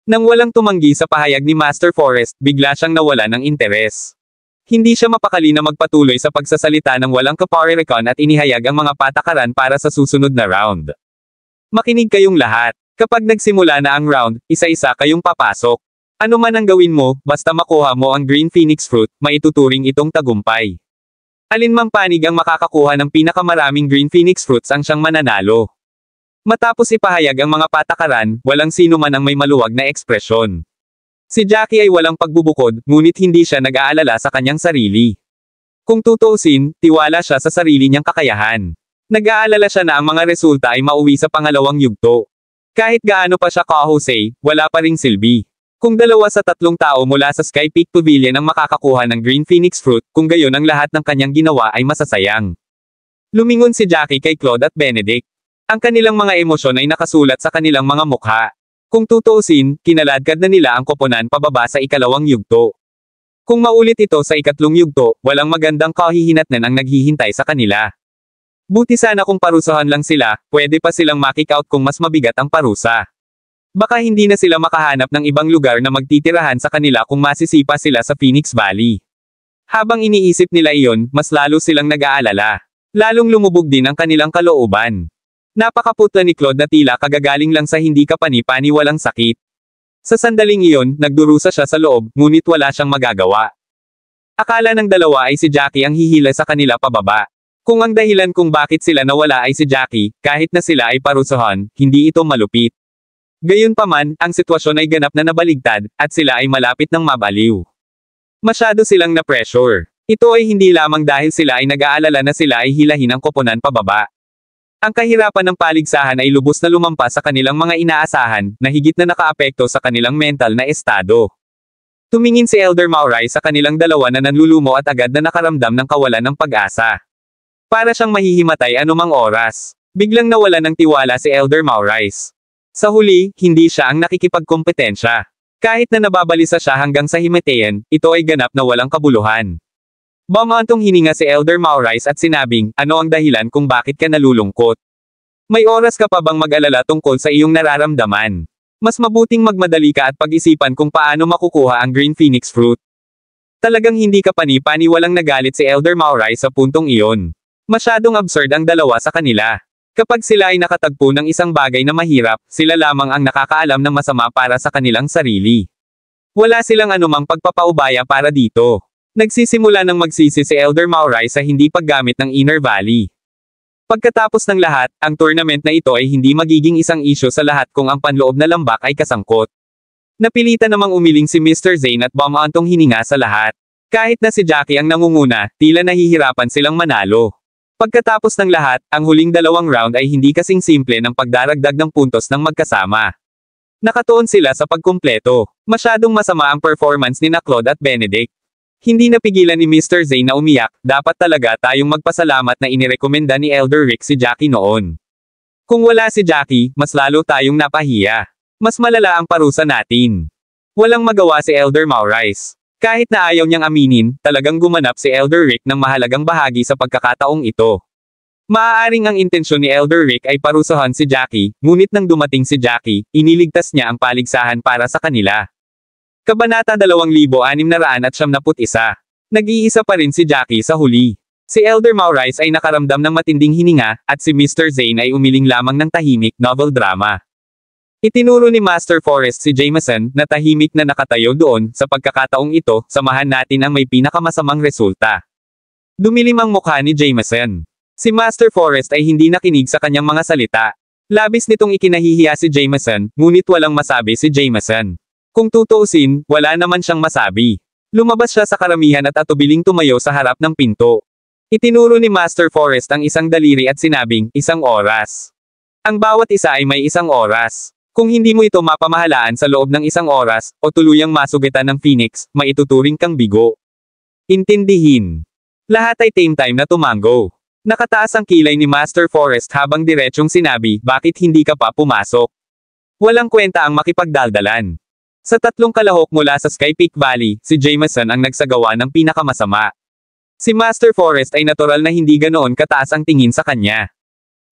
Speaker 2: Nang walang tumanggi sa pahayag ni Master Forrest, bigla siyang nawala ng interes. Hindi siya mapakali na magpatuloy sa pagsasalita ng walang kaparerekon at inihayag ang mga patakaran para sa susunod na round. Makinig kayong lahat. Kapag nagsimula na ang round, isa-isa kayong papasok. Ano man ang gawin mo, basta makuha mo ang Green Phoenix Fruit, maituturing itong tagumpay. Alinmang panig ang makakakuha ng pinakamaraming Green Phoenix Fruits ang siyang mananalo. Matapos ipahayag ang mga patakaran, walang sino man ang may maluwag na ekspresyon. Si Jackie ay walang pagbubukod, ngunit hindi siya nag-aalala sa kanyang sarili. Kung tutuusin, tiwala siya sa sarili niyang kakayahan. Nag-aalala siya na ang mga resulta ay mauwi sa pangalawang yugto. Kahit gaano pa siya kahusay, wala pa ring silbi. Kung 2 sa 3 tao mula sa Sky Peak Pavilion ang makakakuha ng Green Phoenix Fruit, kung gayon ang lahat ng kanyang ginawa ay masasayang. Lumingon si Jackie kay Claude at Benedict. Ang kanilang mga emosyon ay nakasulat sa kanilang mga mukha. Kung tutuusin, kinaladkad na nila ang koponan pababa sa ikalawang yugto. Kung maulit ito sa ikatlong yugto, walang magandang kahihinatnan ang naghihintay sa kanila. Buti sana kung parusahan lang sila, pwede pa silang makick out kung mas mabigat ang parusa. Baka hindi na sila makahanap ng ibang lugar na magtitirahan sa kanila kung masisipa sila sa Phoenix Valley. Habang iniisip nila iyon, mas lalo silang nag-aalala. Lalong lumubog din ang kanilang kalooban. Napakaputla ni Claude na tila kagagaling lang sa hindi kapani-pani walang sakit. Sa sandaling iyon, nagdurusa siya sa loob, ngunit wala siyang magagawa. Akala ng dalawa ay si Jackie ang hihila sa kanila pababa. Kung ang dahilan kung bakit sila nawala ay si Jackie, kahit na sila ay parusahan, hindi ito malupit. Gayunpaman, ang sitwasyon ay ganap na nabaligtad, at sila ay malapit ng mabaliw. Masyado silang na-pressure. Ito ay hindi lamang dahil sila ay nag-aalala na sila ay hilahin ang koponan pababa. Ang kahirapan ng paligsahan ay lubos na lumampas sa kanilang mga inaasahan, na higit na nakaapekto sa kanilang mental na estado. Tumingin si Elder Mauray sa kanilang dalawa na nanlulumo at agad na nakaramdam ng kawalan ng pag-asa. Para siyang mahihimatay anumang oras. Biglang nawalan ng tiwala si Elder Mauray. Sa huli, hindi siya ang nakikipagkompetensya. Kahit na nababalisa siya hanggang sa himatayan, ito ay ganap na walang kabuluhan. Bumantong hininga si Elder Mauray at sinabing, ano ang dahilan kung bakit ka nalulungkot? May oras ka pa bang mag-alala tungkol sa iyong nararamdaman? Mas mabuting magmadali ka at pag-isipan kung paano makukuha ang Green Phoenix Fruit. Talagang hindi ka pani-paniwalang nagalit si Elder Mauray sa puntong iyon. Masyadong absurd ang dalawa sa kanila. Kapag sila ay nakatagpo ng isang bagay na mahirap, sila lamang ang nakakaalam ng masama para sa kanilang sarili. Wala silang anumang pagpapaubaya para dito. Nagsisimula ng magsisi si Elder Mauray sa hindi paggamit ng Inner Valley. Pagkatapos ng lahat, ang tournament na ito ay hindi magiging isang isyu sa lahat kung ang panloob na lambak ay kasangkot. Napilitan namang umiling si Mr. Zane at bumantong hininga sa lahat. Kahit na si Jackie ang nangunguna, tila nahihirapan silang manalo. Pagkatapos ng lahat, ang huling dalawang round ay hindi kasing simple ng pagdaragdag ng puntos ng magkasama. Nakatuon sila sa pagkumpleto. Masyadong masama ang performance ni Claude at Benedict. Hindi napigilan ni Mr. Zane na umiyak, dapat talaga tayong magpasalamat na inirekomenda ni Elder Rick si Jackie noon. Kung wala si Jackie, mas lalo tayong napahiya. Mas malala ang parusa natin. Walang magawa si Elder Mauray. Kahit na ayaw niyang aminin, talagang gumanap si Elder Rick ng mahalagang bahagi sa pagkakataong ito. Maaaring ang intensyon ni Elder Rick ay parusahan si Jackie, ngunit nang dumating si Jackie, iniligtas niya ang paligsahan para sa kanila. Kabanata 2671. Nag-iisa pa rin si Jackie sa huli. Si Elder Mauray ay nakaramdam ng matinding hininga, at si Mr. Zane ay umiling lamang ng tahimik novel drama. Itinuro ni Master Forrest si Jameson, na tahimik na nakatayo doon, sa pagkakataong ito, samahan natin ang may pinakamasamang resulta. Dumilim ang mukha ni Jameson. Si Master Forrest ay hindi nakinig sa kanyang mga salita. Labis nitong ikinahihiya si Jameson, ngunit walang masabi si Jameson. Kung tutuusin, wala naman siyang masabi. Lumabas siya sa karamihan at atubiling tumayo sa harap ng pinto. Itinuro ni Master Forrest ang isang daliri at sinabing, 1 oras. Ang bawat isa ay may 1 oras. Kung hindi mo ito mapamahalaan sa loob ng 1 oras, o tuluyang masugitan ng Phoenix, maituturing kang bigo. Intindihin. Lahat ay tame time na tumango. Nakataas ang kilay ni Master Forrest habang diretsyong sinabi, bakit hindi ka pa pumasok? Walang kwenta ang makipagdaldalan. Sa 3 kalahok mula sa Sky Peak Valley, si Jameson ang nagsagawa ng pinakamasama. Si Master Forrest ay natural na hindi ganoon kataas ang tingin sa kanya.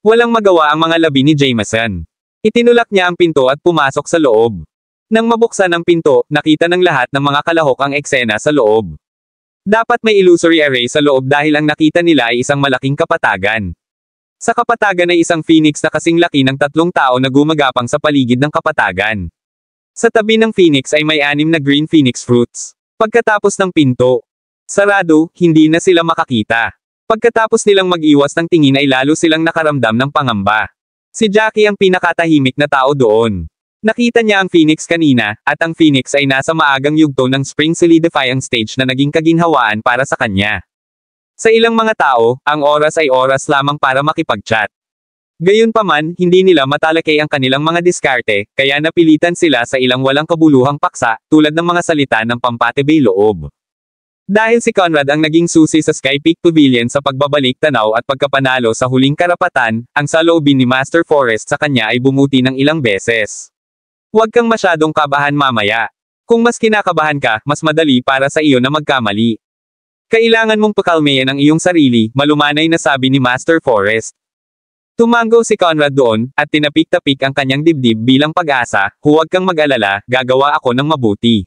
Speaker 2: Walang magawa ang mga labi ni Jameson. Itinulak niya ang pinto at pumasok sa loob. Nang mabuksan ang pinto, nakita ng lahat ng mga kalahok ang eksena sa loob. Dapat may illusory array sa loob dahil ang nakita nila ay isang malaking kapatagan. Sa kapatagan ay isang phoenix na kasing laki ng 3 tao na gumagapang sa paligid ng kapatagan. Sa tabi ng phoenix ay may 6 na green phoenix fruits. Pagkatapos ng pinto, sarado, hindi na sila makakita. Pagkatapos nilang mag-iwas ng tingin ay lalo silang nakaramdam ng pangamba. Si Jackie ang pinakatahimik na tao doon. Nakita niya ang Phoenix kanina, at ang Phoenix ay nasa maagang yugto ng Spring Solidifying Stage na naging kaginhawaan para sa kanya. Sa ilang mga tao, ang oras ay oras lamang para makipag-chat. Gayunpaman, hindi nila matalakay ang kanilang mga diskarte, kaya napilitan sila sa ilang walang kabuluhang paksa, tulad ng mga salita ng pampatibay loob. Dahil si Conrad ang naging susi sa Sky Peak Pavilion sa pagbabalik tanaw at pagkapanalo sa huling karapatan, ang saloobin ni Master Forrest sa kanya ay bumuti ng ilang beses. Huwag kang masyadong kabahan mamaya. Kung mas kinakabahan ka, mas madali para sa iyo na magkamali. Kailangan mong pakalmayan ang iyong sarili, malumanay na sabi ni Master Forrest. Tumango si Conrad doon, at tinapik-tapik ang kanyang dibdib bilang pag-asa, huwag kang mag-alala, gagawa ako ng mabuti.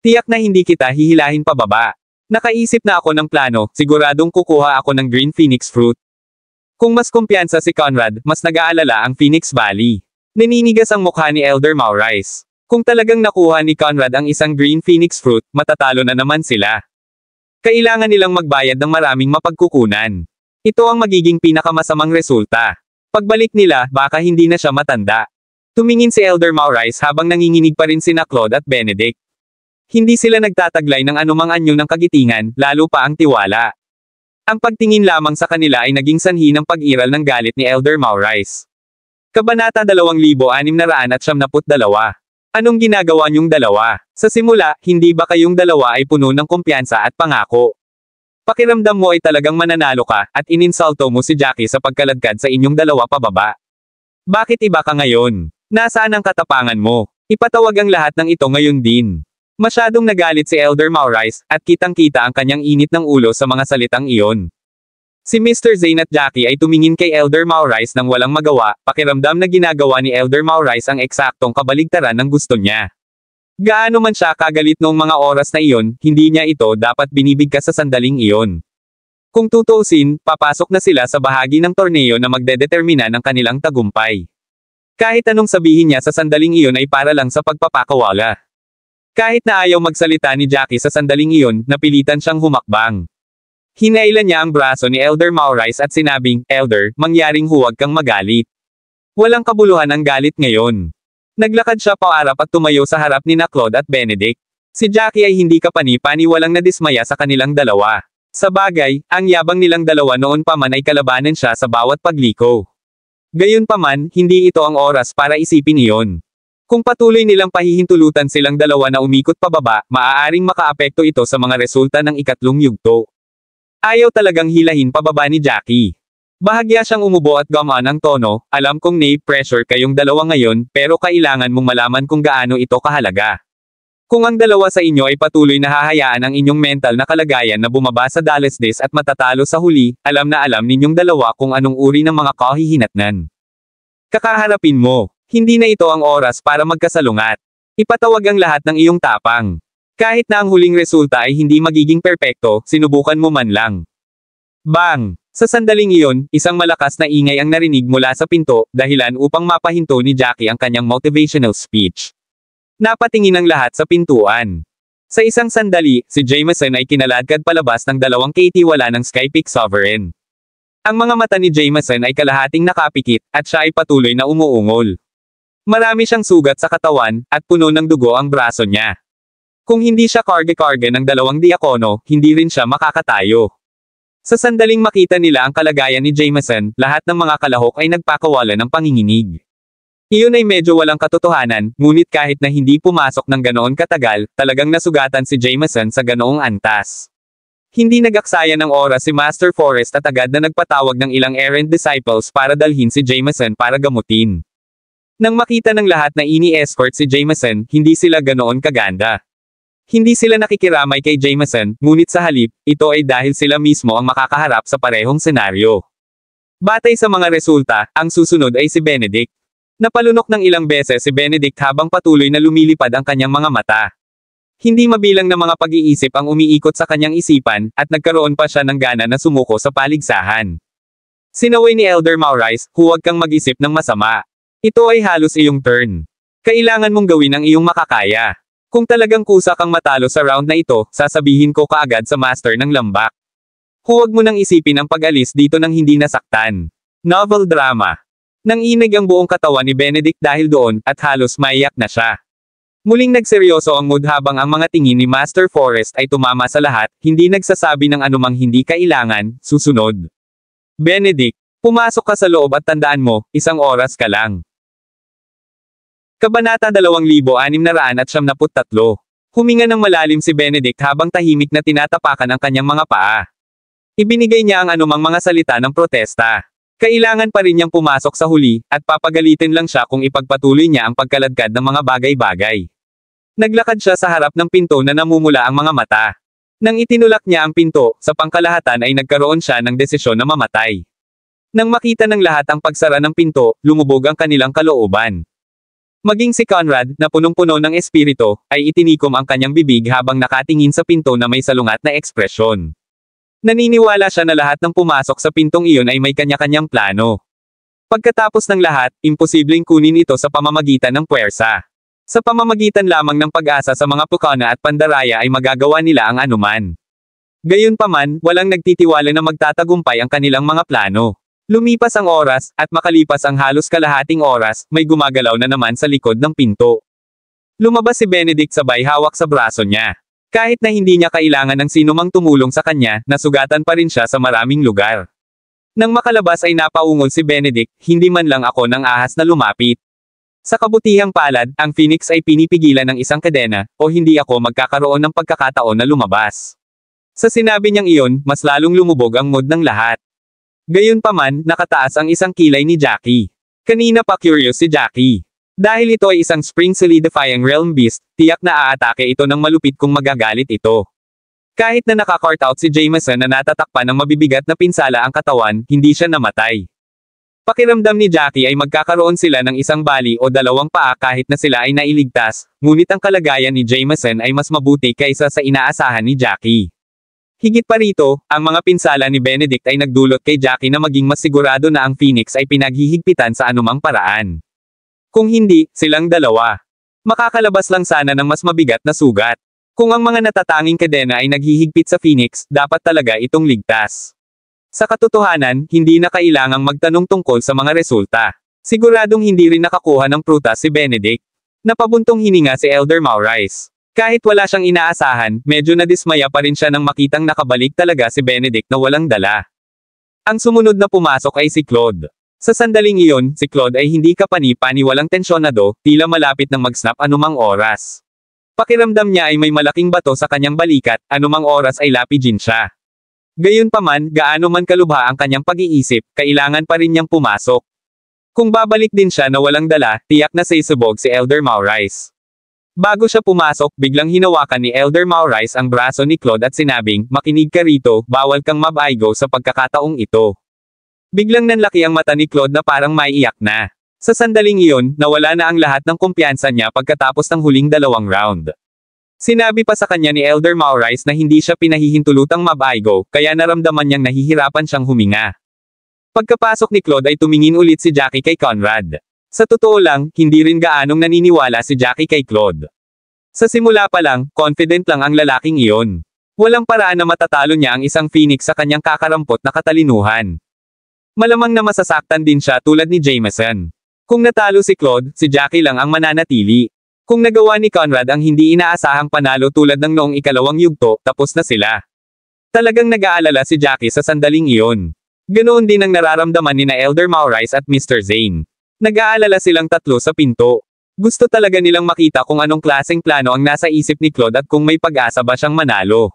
Speaker 2: Tiyak na hindi kita hihilahin pababa. Nakaisip na ako ng plano, siguradong kukuha ako ng Green Phoenix Fruit. Kung mas kumpiyansa si Conrad, mas nag-aalala ang Phoenix Valley. Naninigas ang mukha ni Elder Mauray. Kung talagang nakuha ni Conrad ang isang Green Phoenix Fruit, matatalo na naman sila. Kailangan nilang magbayad ng maraming mapagkukunan. Ito ang magiging pinakamasamang resulta. Pagbalik nila, baka hindi na siya matanda. Tumingin si Elder Mauray habang nanginginig pa rin sina Claude at Benedict. Hindi sila nagtataglay ng anumang anyo ng kagitingan, lalo pa ang tiwala. Ang pagtingin lamang sa kanila ay naging sanhi ng pag-iral ng galit ni Elder Maurice. Kabanata 2672. Anong ginagawa niyong dalawa? Sa simula, hindi ba kayong dalawa ay puno ng kumpiyansa at pangako? Pakiramdam mo ay talagang mananalo ka, at ininsulto mo si Jackie sa pagkaladkad sa inyong dalawa pababa. Bakit iba ka ngayon? Nasaan ang katapangan mo? Ipatawag ang lahat ng ito ngayon din. Masyadong nagalit si Elder Maurice, at kitang-kita ang kanyang init ng ulo sa mga salitang iyon. Si Mr. Zane at Jackie ay tumingin kay Elder Maurice nang walang magawa, pakiramdam na ginagawa ni Elder Maurice ang eksaktong kabaligtaran ng gusto niya. Gaano man siya kagalit noong mga oras na iyon, hindi niya ito dapat binibigkas sa sandaling iyon. Kung tutuusin, papasok na sila sa bahagi ng torneo na magdedetermina ng kanilang tagumpay. Kahit anong sabihin niya sa sandaling iyon ay para lang sa pagpapakawala. Kahit na ayaw magsalita ni Jackie sa sandaling iyon, napilitan siyang humakbang. Hinailan niya ang braso ni Elder Maurice at sinabing, Elder, mangyaring huwag kang magalit. Walang kabuluhan ang galit ngayon. Naglakad siya paarap at tumayo sa harap ni Claude at Benedict. Si Jackie ay hindi kapani-pani walang nadismaya sa kanilang dalawa. Sa bagay, ang yabang nilang dalawa noon pa man ay kalabanan siya sa bawat pagliko. Gayunpaman, hindi ito ang oras para isipin iyon. Kung patuloy nilang pahihintulutan silang dalawa na umikot pababa, maaaring makaapekto ito sa mga resulta ng ikatlong yugto. Ayaw talagang hilahin pababa ni Jackie. Bahagya siyang umubo at gumaan ang tono, alam kong pressure kayong dalawa ngayon, pero kailangan mong malaman kung gaano ito kahalaga. Kung ang dalawa sa inyo ay patuloy na hahayaan ang inyong mental na kalagayan na bumaba sa Dallas Days at matatalo sa huli, alam na alam ninyong dalawa kung anong uri ng mga kahihinatnan. Kakaharapin mo. Hindi na ito ang oras para magkasalungat. Ipatawag ang lahat ng iyong tapang. Kahit na ang huling resulta ay hindi magiging perpekto, sinubukan mo man lang. Bang! Sa sandaling iyon, isang malakas na ingay ang narinig mula sa pinto, dahilan upang mapahinto ni Jackie ang kanyang motivational speech. Napatingin ang lahat sa pintuan. Sa isang sandali, si Jameson ay kinaladkad palabas ng dalawang katiwala ng Skypeak Sovereign. Ang mga mata ni Jameson ay kalahating nakapikit, at siya ay patuloy na umuungol. Marami siyang sugat sa katawan, at puno ng dugo ang braso niya. Kung hindi siya karga-karga ng dalawang diakono, hindi rin siya makakatayo. Sa sandaling makita nila ang kalagayan ni Jameson, lahat ng mga kalahok ay nagpakawala ng panginginig. Iyon ay medyo walang katotohanan, ngunit kahit na hindi pumasok ng ganoon katagal, talagang nasugatan si Jameson sa ganoong antas. Hindi nagaksaya ng oras si Master Forrest at agad na nagpatawag ng ilang errand disciples para dalhin si Jameson para gamutin. Nang makita ng lahat na ini-escort si Jameson, hindi sila ganoon kaganda. Hindi sila nakikiramay kay Jameson, ngunit sa halip, ito ay dahil sila mismo ang makakaharap sa parehong senaryo. Batay sa mga resulta, ang susunod ay si Benedict. Napalunok ng ilang beses si Benedict habang patuloy na lumilipad ang kanyang mga mata. Hindi mabilang na mga pag-iisip ang umiikot sa kanyang isipan, at nagkaroon pa siya ng gana na sumuko sa paligsahan. Sinaway ni Elder Maurice, huwag kang mag-isip ng masama. Ito ay halos iyong turn. Kailangan mong gawin ang iyong makakaya. Kung talagang kusa kang matalo sa round na ito, sasabihin ko kaagad sa master ng lambak. Huwag mo nang isipin ang pag-alis dito nang hindi nasaktan. Novel drama. Nanginig ang buong katawan ni Benedict dahil doon, at halos maiyak na siya. Muling nagseryoso ang mood habang ang mga tingin ni Master Forrest ay tumama sa lahat, hindi nagsasabi ng anumang hindi kailangan, susunod. Benedict, pumasok ka sa loob at tandaan mo, 1 oras ka lang. Kabanata 2673. Huminga ng malalim si Benedict habang tahimik na tinatapakan ang kanyang mga paa. Ibinigay niya ang anumang mga salita ng protesta. Kailangan pa rin niyang pumasok sa huli, at papagalitin lang siya kung ipagpatuloy niya ang pagkaladkad ng mga bagay-bagay. Naglakad siya sa harap ng pinto na namumula ang mga mata. Nang itinulak niya ang pinto, sa pangkalahatan ay nagkaroon siya ng desisyon na mamatay. Nang makita ng lahat ang pagsara ng pinto, lumubog ang kanilang kalooban. Maging si Conrad, na punong-puno ng espiritu, ay itinikom ang kanyang bibig habang nakatingin sa pinto na may salungat na ekspresyon. Naniniwala siya na lahat ng pumasok sa pintong iyon ay may kanya-kanyang plano. Pagkatapos ng lahat, imposibleng kunin ito sa pamamagitan ng puwersa. Sa pamamagitan lamang ng pag-asa sa mga pukana at pandaraya ay magagawa nila ang anuman. Gayunpaman, walang nagtitiwala na magtatagumpay ang kanilang mga plano. Lumipas ang oras, at makalipas ang halos kalahating oras, may gumagalaw na naman sa likod ng pinto. Lumabas si Benedict sabay hawak sa braso niya. Kahit na hindi niya kailangan ng sinumang tumulong sa kanya, nasugatan pa rin siya sa maraming lugar. Nang makalabas ay napaungol si Benedict, hindi man lang ako ng ahas na lumapit. Sa kabutihang palad, ang Phoenix ay pinipigilan ng isang kadena, o hindi ako magkakaroon ng pagkakataon na lumabas. Sa sinabi niyang iyon, mas lalong lumubog ang mood ng lahat. Gayunpaman, nakataas ang isang kilay ni Jackie. Kanina pa curious si Jackie. Dahil ito ay isang spring solidifying realm beast, tiyak na aatake ito ng malupit kung magagalit ito. Kahit na naka-cart out si Jameson na natatakpan ng mabibigat na pinsala ang katawan, hindi siya namatay. Pakiramdam ni Jackie ay magkakaroon sila ng isang bali o dalawang paa kahit na sila ay nailigtas, ngunit ang kalagayan ni Jameson ay mas mabuti kaysa sa inaasahan ni Jackie. Higit pa rito, ang mga pinsala ni Benedict ay nagdulot kay Jackie na maging mas sigurado na ang Phoenix ay pinaghihigpitan sa anumang paraan. Kung hindi, silang dalawa. Makakalabas lang sana ng mas mabigat na sugat. Kung ang mga natatanging kadena ay naghihigpit sa Phoenix, dapat talaga itong ligtas. Sa katotohanan, hindi na kailangang magtanong tungkol sa mga resulta. Siguradong hindi rin nakakuha ng prutas si Benedict. Napabuntong hininga si Elder Maurice. Kahit wala siyang inaasahan, medyo nadismaya pa rin siya nang makitang nakabalik talaga si Benedict na walang dala. Ang sumunod na pumasok ay si Claude. Sa sandaling iyon, si Claude ay hindi kapani-paniwalang tensyonado, tila malapit ng mag-snap anumang oras. Pakiramdam niya ay may malaking bato sa kanyang balikat, anumang oras ay lapidin siya. Gayunpaman, gaano man kalubha ang kanyang pag-iisip, kailangan pa rin niyang pumasok. Kung babalik din siya na walang dala, tiyak na sisubog si Elder Maurice. Bago siya pumasok, biglang hinawakan ni Elder Maurice ang braso ni Claude at sinabing, "Makinig ka rito, bawal kang mabaigo sa pagkakataong ito." Biglang nanlaki ang mata ni Claude na parang maiiyak na. Sa sandaling iyon, nawala na ang lahat ng kumpiyansa niya pagkatapos ng huling dalawang round. Sinabi pa sa kanya ni Elder Maurice na hindi siya pinahihintulutang mabaigo, kaya naramdaman niyang nahihirapan siyang huminga. Pagkapasok ni Claude ay tumingin ulit si Jackie kay Conrad. Sa totoo lang, hindi rin gaanong naniniwala si Jackie kay Claude. Sa simula pa lang, confident lang ang lalaking iyon. Walang paraan na matatalo niya ang isang Phoenix sa kanyang kakarampot na katalinuhan. Malamang na masasaktan din siya tulad ni Jameson. Kung natalo si Claude, si Jackie lang ang mananatili. Kung nagawa ni Conrad ang hindi inaasahang panalo tulad ng noong ikalawang yugto, tapos na sila. Talagang nag-aalala si Jackie sa sandaling iyon. Ganoon din ang nararamdaman ni na Elder Maurice at Mr. Zane. Nag-aalala silang tatlo sa pinto. Gusto talaga nilang makita kung anong klaseng plano ang nasa isip ni Claude at kung may pag-asa ba siyang manalo.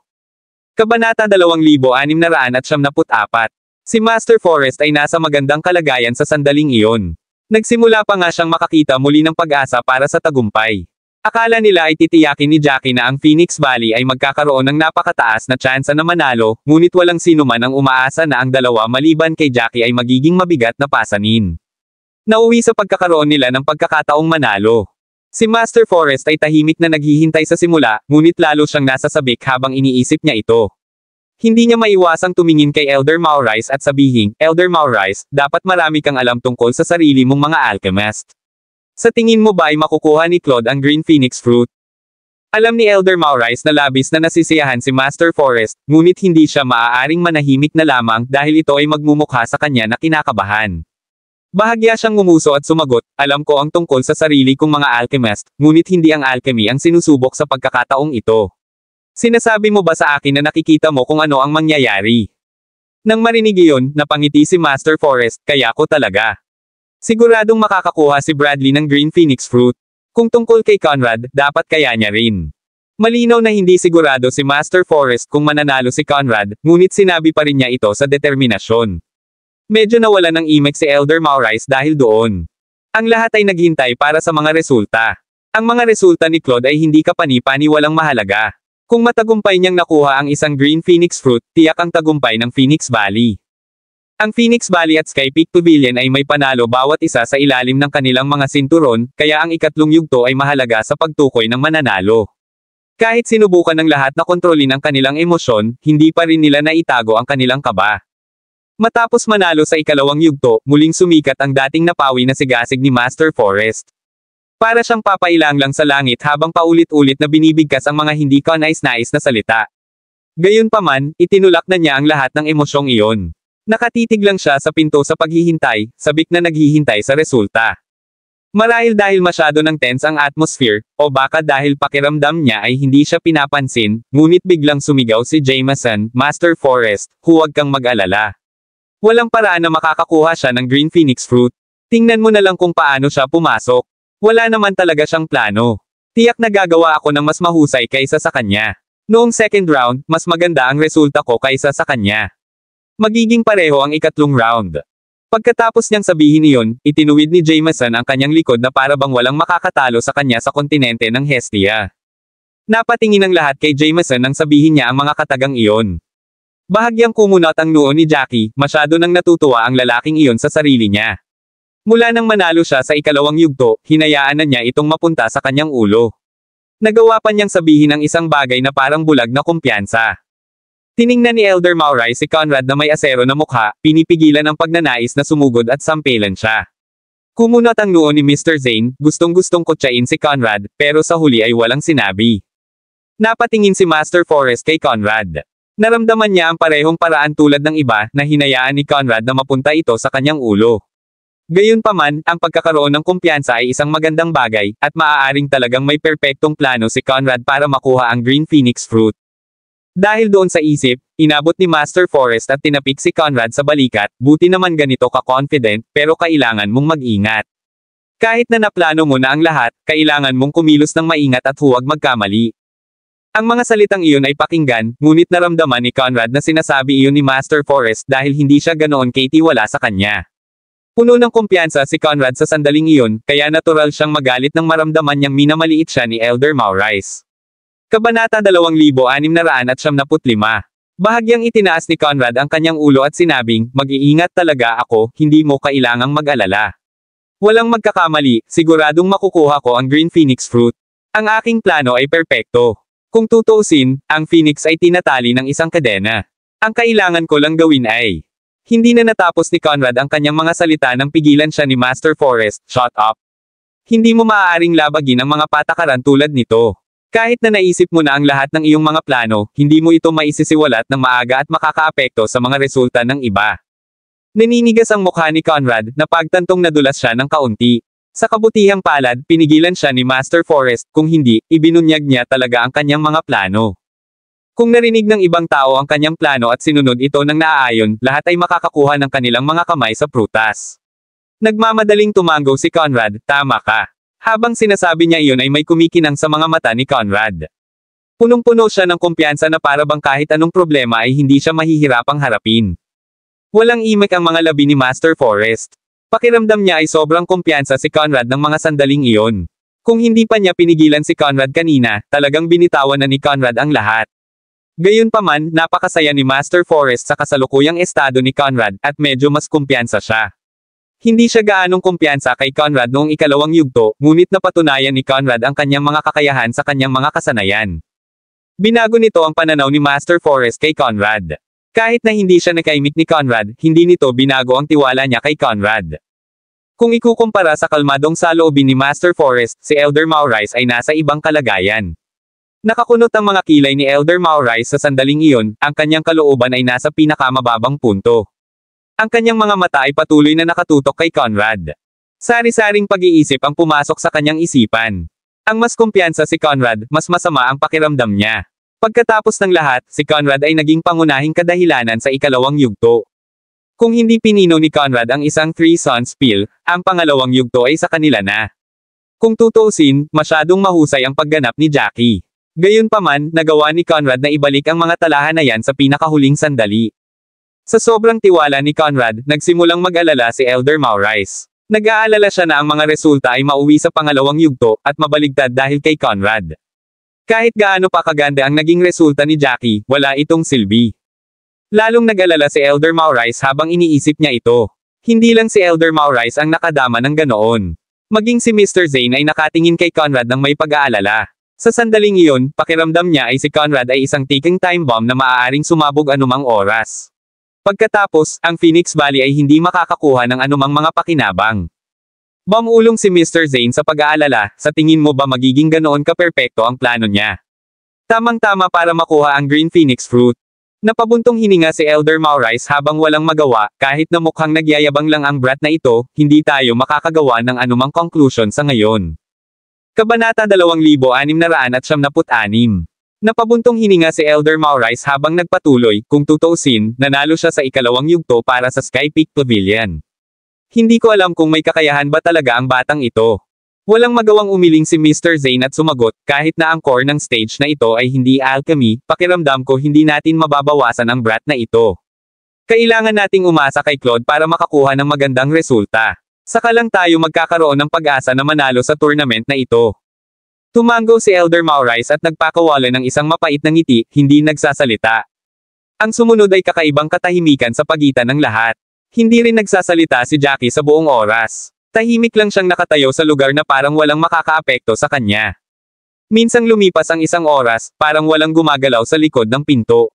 Speaker 2: Kabanata 2694. Si Master Forrest ay nasa magandang kalagayan sa sandaling iyon. Nagsimula pa nga siyang makakita muli ng pag-asa para sa tagumpay. Akala nila ay titiyakin ni Jackie na ang Phoenix Valley ay magkakaroon ng napakataas na tsansa na manalo, ngunit walang sino man ang umaasa na ang dalawa maliban kay Jackie ay magiging mabigat na pasanin. Nauwi sa pagkakaroon nila ng pagkakataong manalo. Si Master Forrest ay tahimik na naghihintay sa simula, ngunit lalo siyang nasasabik habang iniisip niya ito. Hindi niya maiwasang tumingin kay Elder Maurice at sabihin, "Elder Maurice, dapat marami kang alam tungkol sa sarili mong mga alchemist. Sa tingin mo ba ay makukuha ni Claude ang Green Phoenix Fruit?" Alam ni Elder Maurice na labis na nasisiyahan si Master Forrest, ngunit hindi siya maaaring manahimik na lamang dahil ito ay magmumukha sa kanya na kinakabahan. Bahagya siyang ngumuso at sumagot, "Alam ko ang tungkol sa sarili kong mga alchemist, ngunit hindi ang alchemy ang sinusubok sa pagkakataong ito. Sinasabi mo ba sa akin na nakikita mo kung ano ang mangyayari?" Nang marinig iyon, napangiti si Master Forrest, "Kaya ko talaga. Siguradong makakakuha si Bradley ng Green Phoenix Fruit. Kung tungkol kay Conrad, dapat kaya niya rin." Malinaw na hindi sigurado si Master Forrest kung mananalo si Conrad, ngunit sinabi pa rin niya ito sa determinasyon. Medyo nawala ng imek si Elder Maurice dahil doon. Ang lahat ay naghintay para sa mga resulta. Ang mga resulta ni Claude ay hindi kapani-paniwalang mahalaga. Kung matagumpay niyang nakuha ang isang Green Phoenix Fruit, tiyak ang tagumpay ng Phoenix Valley. Ang Phoenix Valley at Sky Peak Pavilion ay may panalo bawat isa sa ilalim ng kanilang mga sinturon, kaya ang ikatlong yugto ay mahalaga sa pagtukoy ng mananalo. Kahit sinubukan ng lahat na kontrolin ang kanilang emosyon, hindi pa rin nila naitago ang kanilang kaba. Matapos manalo sa ikalawang yugto, muling sumikat ang dating napawi na sigasig ni Master Forrest. Para siyang papailang lang sa langit habang paulit-ulit na binibigkas ang mga hindi kanais-nais na salita. Gayunpaman, itinulak na niya ang lahat ng emosyong iyon. Nakatitig lang siya sa pinto sa paghihintay, sabik na naghihintay sa resulta. Marahil dahil masyado ng tense ang atmosphere, o baka dahil pakiramdam niya ay hindi siya pinapansin, ngunit biglang sumigaw si Jameson, Master Forrest, huwag kang mag-alala. Walang paraan na makakakuha siya ng Green Phoenix Fruit. Tingnan mo na lang kung paano siya pumasok. Wala naman talaga siyang plano. Tiyak na gagawa ako ng mas mahusay kaysa sa kanya. Noong second round, mas maganda ang resulta ko kaysa sa kanya. Magiging pareho ang ikatlong round. Pagkatapos niyang sabihin iyon, itinuwid ni Jameson ang kanyang likod na para bang walang makakatalo sa kanya sa kontinente ng Hestia. Napatingin ang lahat kay Jameson nang sabihin niya ang mga katagang iyon. Bahagyang kumunot ang noo ni Jackie, masyado nang natutuwa ang lalaking iyon sa sarili niya. Mula nang manalo siya sa ikalawang yugto, hinayaan na niya itong mapunta sa kanyang ulo. Nagawa pa niyang sabihin ang isang bagay na parang bulag na kumpiyansa. Tiningnan ni Elder Mauray si Conrad na may asero na mukha, pinipigilan ang pagnanais na sumugod at sampelan siya. Kumunot ang noo ni Mr. Zane, gustong-gustong kutsain si Conrad, pero sa huli ay walang sinabi. Napatingin si Master Forrest kay Conrad. Naramdaman niya ang parehong paraan tulad ng iba, na hinayaan ni Conrad na mapunta ito sa kanyang ulo. Gayunpaman, ang pagkakaroon ng kumpiyansa ay isang magandang bagay, at maaaring talagang may perpektong plano si Conrad para makuha ang Green Phoenix Fruit. Dahil doon sa isip, inabot ni Master Forrest at tinapik si Conrad sa balikat, buti naman ganito ka-confident, pero kailangan mong mag-ingat. Kahit na naplano mo na ang lahat, kailangan mong kumilos ng maingat at huwag magkamali. Ang mga salitang iyon ay pakinggan, ngunit naramdaman ni Conrad na sinasabi iyon ni Master Forrest dahil hindi siya ganoon katiwala sa kanya. Puno ng kumpiyansa si Conrad sa sandaling iyon, kaya natural siyang magalit nang maramdaman niyang minamaliit siya ni Elder Mauray. Kabanata 2675. Bahagyang itinaas ni Conrad ang kanyang ulo at sinabing, mag-iingat talaga ako, hindi mo kailangang mag-alala. Walang magkakamali, siguradong makukuha ko ang Green Phoenix Fruit. Ang aking plano ay perpekto. Kung tutuusin, ang Phoenix ay tinatali ng isang kadena. Ang kailangan ko lang gawin ay... Hindi na natapos ni Conrad ang kanyang mga salita nang pigilan siya ni Master Forrest, shut up. Hindi mo maaaring labagin ang mga patakaran tulad nito. Kahit na naisip mo na ang lahat ng iyong mga plano, hindi mo ito maisisiwalat ng maaga at makakaapekto sa mga resulta ng iba. Naninigas ang mukha ni Conrad, na pagtantong nadulas siya ng kaunti. Sa kabutihang palad, pinigilan siya ni Master Forrest, kung hindi, ibinunyag niya talaga ang kanyang mga plano. Kung narinig ng ibang tao ang kanyang plano at sinunod ito ng naaayon, lahat ay makakakuha ng kanilang mga kamay sa prutas. Nagmamadaling tumango si Conrad, tama ka. Habang sinasabi niya iyon ay may kumikinang sa mga mata ni Conrad. Punong-puno siya ng kumpiyansa na para bang kahit anong problema ay hindi siya mahihirapang harapin. Walang imik ang mga labi ni Master Forrest. Pakiramdam niya ay sobrang kumpiyansa si Conrad ng mga sandaling iyon. Kung hindi pa niya pinigilan si Conrad kanina, talagang binitawan na ni Conrad ang lahat. Gayunpaman, napakasaya ni Master Forrest sa kasalukuyang estado ni Conrad, at medyo mas kumpiyansa siya. Hindi siya gaanong kumpiyansa kay Conrad noong ikalawang yugto, ngunit napatunayan ni Conrad ang kanyang mga kakayahan sa kanyang mga kasanayan. Binago nito ang pananaw ni Master Forrest kay Conrad. Kahit na hindi siya nakaimik ni Conrad, hindi nito binago ang tiwala niya kay Conrad. Kung ikukumpara sa kalmadong saloobin ni Master Forrest, si Elder Mauray ay nasa ibang kalagayan. Nakakunot ang mga kilay ni Elder Mauray sa sandaling iyon, ang kanyang kalooban ay nasa pinakamababang punto. Ang kanyang mga mata ay patuloy na nakatutok kay Conrad. Sari-saring pag-iisip ang pumasok sa kanyang isipan. Ang mas kumpiyansa si Conrad, mas masama ang pakiramdam niya. Pagkatapos ng lahat, si Conrad ay naging pangunahing kadahilanan sa ikalawang yugto. Kung hindi pinino ni Conrad ang isang Three Sons Spiel, ang pangalawang yugto ay sa kanila na. Kung tutuusin, masyadong mahusay ang pagganap ni Jackie. Gayunpaman, nagawa ni Conrad na ibalik ang mga talahanayan sa pinakahuling sandali. Sa sobrang tiwala ni Conrad, nagsimulang mag-alala si Elder Mauray. Nag-aalala siya na ang mga resulta ay mauwi sa pangalawang yugto, at mabaligtad dahil kay Conrad. Kahit gaano pa kaganda ang naging resulta ni Jackie, wala itong silbi. Lalong nag-alala si Elder Mauray habang iniisip niya ito. Hindi lang si Elder Mauray ang nakadama ng ganoon. Maging si Mr. Zane ay nakatingin kay Conrad ng may pag-aalala. Sa sandaling iyon, pakiramdam niya ay si Conrad ay isang ticking time bomb na maaaring sumabog anumang oras. Pagkatapos, ang Phoenix Valley ay hindi makakakuha ng anumang mga pakinabang. Bumulong si Mr. Zane sa pag-aalala, sa tingin mo ba magiging ganoon ka-perpekto ang plano niya? Tamang-tama para makuha ang Green Phoenix Fruit. Napabuntong hininga si Elder Maurice habang walang magawa, kahit na mukhang nagyayabang lang ang brat na ito, hindi tayo makakagawa ng anumang conclusion sa ngayon. Kabanata 2676. Napabuntong hininga si Elder Maurice habang nagpatuloy, kung tutuusin, nanalo siya sa ikalawang yugto para sa Sky Peak Pavilion. Hindi ko alam kung may kakayahan ba talaga ang batang ito. Walang magawang umiling si Mr. Zane at sumagot, kahit na ang core ng stage na ito ay hindi alchemy, pakiramdam ko hindi natin mababawasan ang brat na ito. Kailangan nating umasa kay Claude para makakuha ng magandang resulta. Saka lang tayo magkakaroon ng pag-asa na manalo sa tournament na ito. Tumango si Elder Maurice at nagpakawala ng isang mapait na ngiti, hindi nagsasalita. Ang sumunod ay kakaibang katahimikan sa pagitan ng lahat. Hindi rin nagsasalita si Jackie sa buong oras. Tahimik lang siyang nakatayo sa lugar na parang walang makakaapekto sa kanya. Minsang lumipas ang isang oras, parang walang gumagalaw sa likod ng pinto.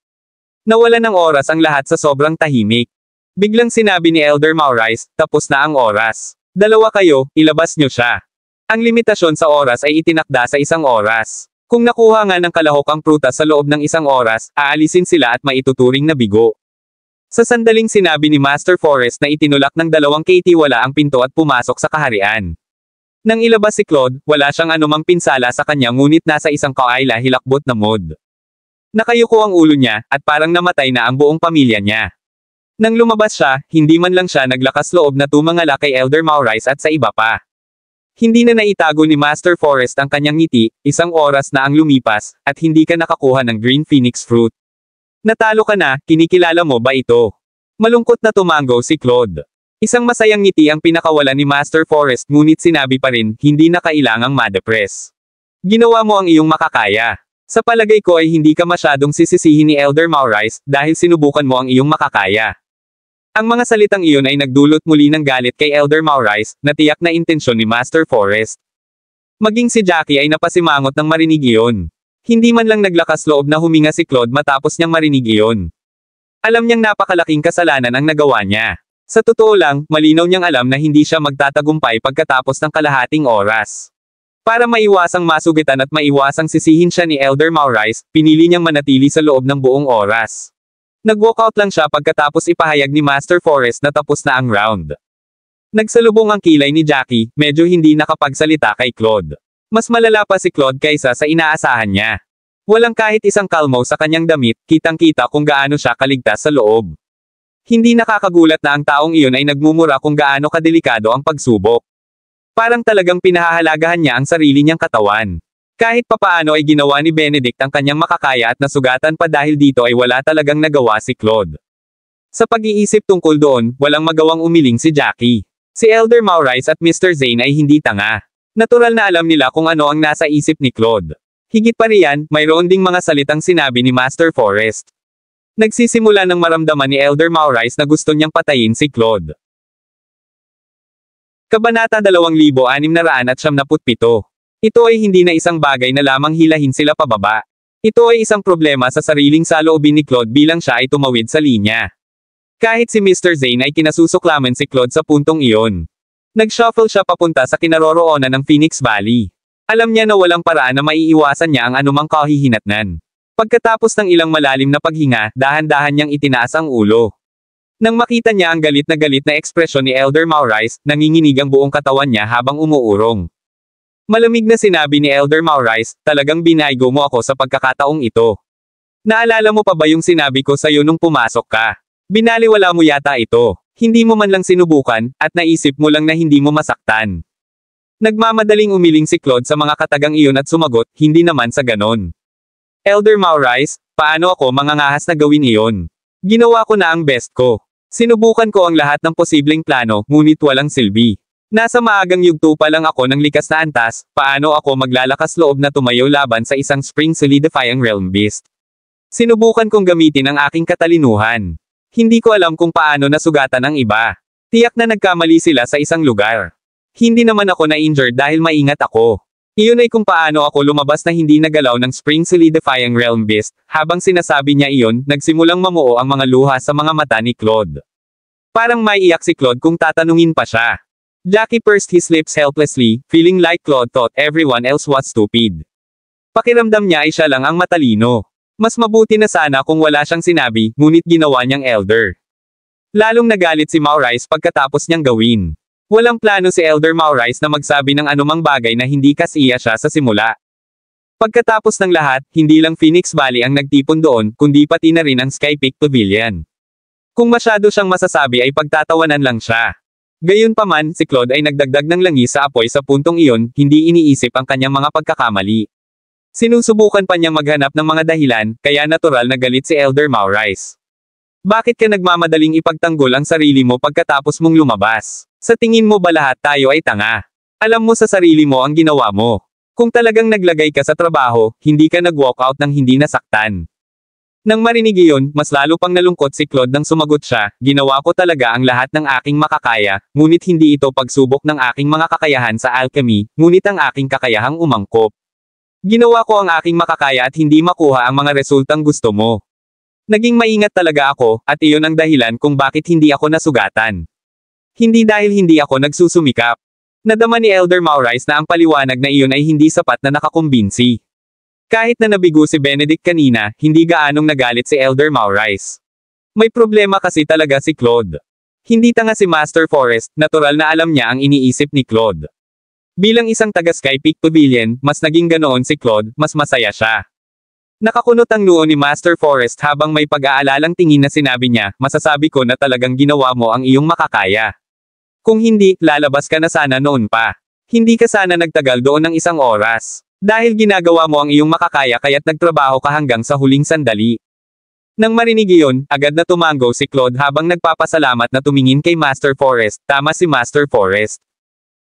Speaker 2: Nawala ng oras ang lahat sa sobrang tahimik. Biglang sinabi ni Elder Maurice, tapos na ang oras. Dalawa kayo, ilabas nyo siya. Ang limitasyon sa oras ay itinakda sa isang oras. Kung nakuha nga ng kalahok ang prutas sa loob ng isang oras, aalisin sila at maituturing na bigo. Sa sandaling sinabi ni Master Forrest na itinulak ng dalawang wala ang pinto at pumasok sa kaharian. Nang ilabas si Claude, wala siyang anumang pinsala sa kanya ngunit nasa isang kaayla hilakbot na mood. Nakayuko ang ulo niya, at parang namatay na ang buong pamilya niya. Nang lumabas siya, hindi man lang siya naglakas loob na tumangala kay Elder Maurice at sa iba pa. Hindi na naitago ni Master Forrest ang kanyang ngiti, isang oras na ang lumipas, at hindi ka nakakuha ng Green Phoenix Fruit. Natalo ka na, kinikilala mo ba ito? Malungkot na tumango si Claude. Isang masayang ngiti ang pinakawala ni Master Forrest ngunit sinabi pa rin, hindi na kailangang ma-depress. Ginawa mo ang iyong makakaya. Sa palagay ko ay hindi ka masyadong sisisihin ni Elder Maurice dahil sinubukan mo ang iyong makakaya. Ang mga salitang iyon ay nagdulot muli ng galit kay Elder Maurice, na tiyak na intensyon ni Master Forrest. Maging si Jackie ay napasimangot ng marinig iyon. Hindi man lang naglakas loob na huminga si Claude matapos niyang marinig iyon. Alam niyang napakalaking kasalanan ang nagawa niya. Sa totoo lang, malinaw niyang alam na hindi siya magtatagumpay pagkatapos ng kalahating oras. Para maiwasang masugitan at maiwasang sisihin siya ni Elder Maurice, pinili niyang manatili sa loob ng buong oras. Nag-walkout lang siya pagkatapos ipahayag ni Master Forrest na tapos na ang round. Nagsalubong ang kilay ni Jackie, medyo hindi nakapagsalita kay Claude. Mas malala pa si Claude kaysa sa inaasahan niya. Walang kahit isang kalmo sa kanyang damit, kitang-kita kung gaano siya kaligtas sa loob. Hindi nakakagulat na ang taong iyon ay nagmumura kung gaano kadelikado ang pagsubok. Parang talagang pinahahalagahan niya ang sarili niyang katawan. Kahit papaano ay ginawa ni Benedict ang kanyang makakaya at nasugatan pa dahil dito ay wala talagang nagawa si Claude. Sa pag-iisip tungkol doon, walang magawang umiling si Jackie. Si Elder Maurice at Mr. Zane ay hindi tanga. Natural na alam nila kung ano ang nasa isip ni Claude. Higit pa riyan, mayroon ding mga salitang sinabi ni Master Forrest. Nagsisimula ng maramdaman ni Elder Maurice na gusto niyang patayin si Claude. Kabanata 2677. Ito ay hindi na isang bagay na lamang hilahin sila pababa. Ito ay isang problema sa sariling saloobin ni Claude bilang siya ay tumawid sa linya. Kahit si Mr. Zane ay kinasusuklaman si Claude sa puntong iyon. Nag-shuffle siya papunta sa kinaroroonan ng Phoenix Valley. Alam niya na walang paraan na maiiwasan niya ang anumang kahihinatnan. Pagkatapos ng ilang malalim na paghinga, dahan-dahan niyang itinaas ang ulo. Nang makita niya ang galit na ekspresyon ni Elder Maurice, nanginginig ang buong katawan niya habang umuurong. Malamig na sinabi ni Elder Maurice, talagang binaygo mo ako sa pagkakataong ito. Naalala mo pa ba yung sinabi ko sa'yo nung pumasok ka? Binaliwala mo yata ito. Hindi mo man lang sinubukan, at naisip mo lang na hindi mo masaktan. Nagmamadaling umiling si Claude sa mga katagang iyon at sumagot, hindi naman sa ganon. Elder Maurice, paano ako mangangahas na gawin iyon? Ginawa ko na ang best ko. Sinubukan ko ang lahat ng posibleng plano, ngunit walang silbi. Nasa maagang yugto pa lang ako ng likas na antas, paano ako maglalakas loob na tumayo laban sa isang spring solidifying realm beast? Sinubukan kong gamitin ang aking katalinuhan. Hindi ko alam kung paano nasugatan ang iba. Tiyak na nagkamali sila sa isang lugar. Hindi naman ako na-injured dahil maingat ako. Iyon ay kung paano ako lumabas na hindi nagalaw ng Spring Solidifying Realm Beast. Habang sinasabi niya iyon, nagsimulang mamuo ang mga luha sa mga mata ni Claude. Parang maiiyak si Claude kung tatanungin pa siya. Jackie pursed his lips helplessly, feeling like Claude thought everyone else was stupid. Pakiramdam niya ay siya lang ang matalino. Mas mabuti na sana kung wala siyang sinabi, ngunit ginawa niyang Elder. Lalong nagalit si Maurice pagkatapos niyang gawin. Walang plano si Elder Maurice na magsabi ng anumang bagay na hindi kasiya siya sa simula. Pagkatapos ng lahat, hindi lang Phoenix Valley ang nagtipon doon, kundi pati na rin ang Sky Peak Pavilion. Kung masyado siyang masasabi ay pagtatawanan lang siya. Gayunpaman, si Claude ay nagdagdag ng langis sa apoy sa puntong iyon, hindi iniisip ang kanyang mga pagkakamali. Sinusubukan pa niyang maghanap ng mga dahilan, kaya natural na galit si Elder Maurice. Bakit ka nagmamadaling ipagtanggol ang sarili mo pagkatapos mong lumabas? Sa tingin mo ba lahat tayo ay tanga? Alam mo sa sarili mo ang ginawa mo. Kung talagang naglagay ka sa trabaho, hindi ka nag-walkout nang hindi nasaktan. Nang marinig iyon, mas lalo pang nalungkot si Claude nang sumagot siya, ginawa ko talaga ang lahat ng aking makakaya, ngunit hindi ito pagsubok ng aking mga kakayahan sa alchemy, ngunit ang aking kakayahang umangkop. Ginawa ko ang aking makakaya at hindi makuha ang mga resultang gusto mo. Naging maingat talaga ako, at iyon ang dahilan kung bakit hindi ako nasugatan. Hindi dahil hindi ako nagsusumikap. Nadama ni Elder Maurice na ang paliwanag na iyon ay hindi sapat na nakakumbinsi. Kahit na nabigo si Benedict kanina, hindi gaanong nagalit si Elder Maurice. May problema kasi talaga si Claude. Hindi tanga si Master Forest, natural na alam niya ang iniisip ni Claude. Bilang isang taga Sky Peak Pavilion, mas naging ganoon si Claude, mas masaya siya. Nakakunot ang noo ni Master Forest habang may pag-aalalang tingin na sinabi niya, masasabi ko na talagang ginawa mo ang iyong makakaya. Kung hindi, lalabas ka na sana noon pa. Hindi ka sana nagtagal doon ng 1 oras. Dahil ginagawa mo ang iyong makakaya kaya't nagtrabaho ka hanggang sa huling sandali. Nang marinig iyon, agad na tumango si Claude habang nagpapasalamat na tumingin kay Master Forest, tama si Master Forest.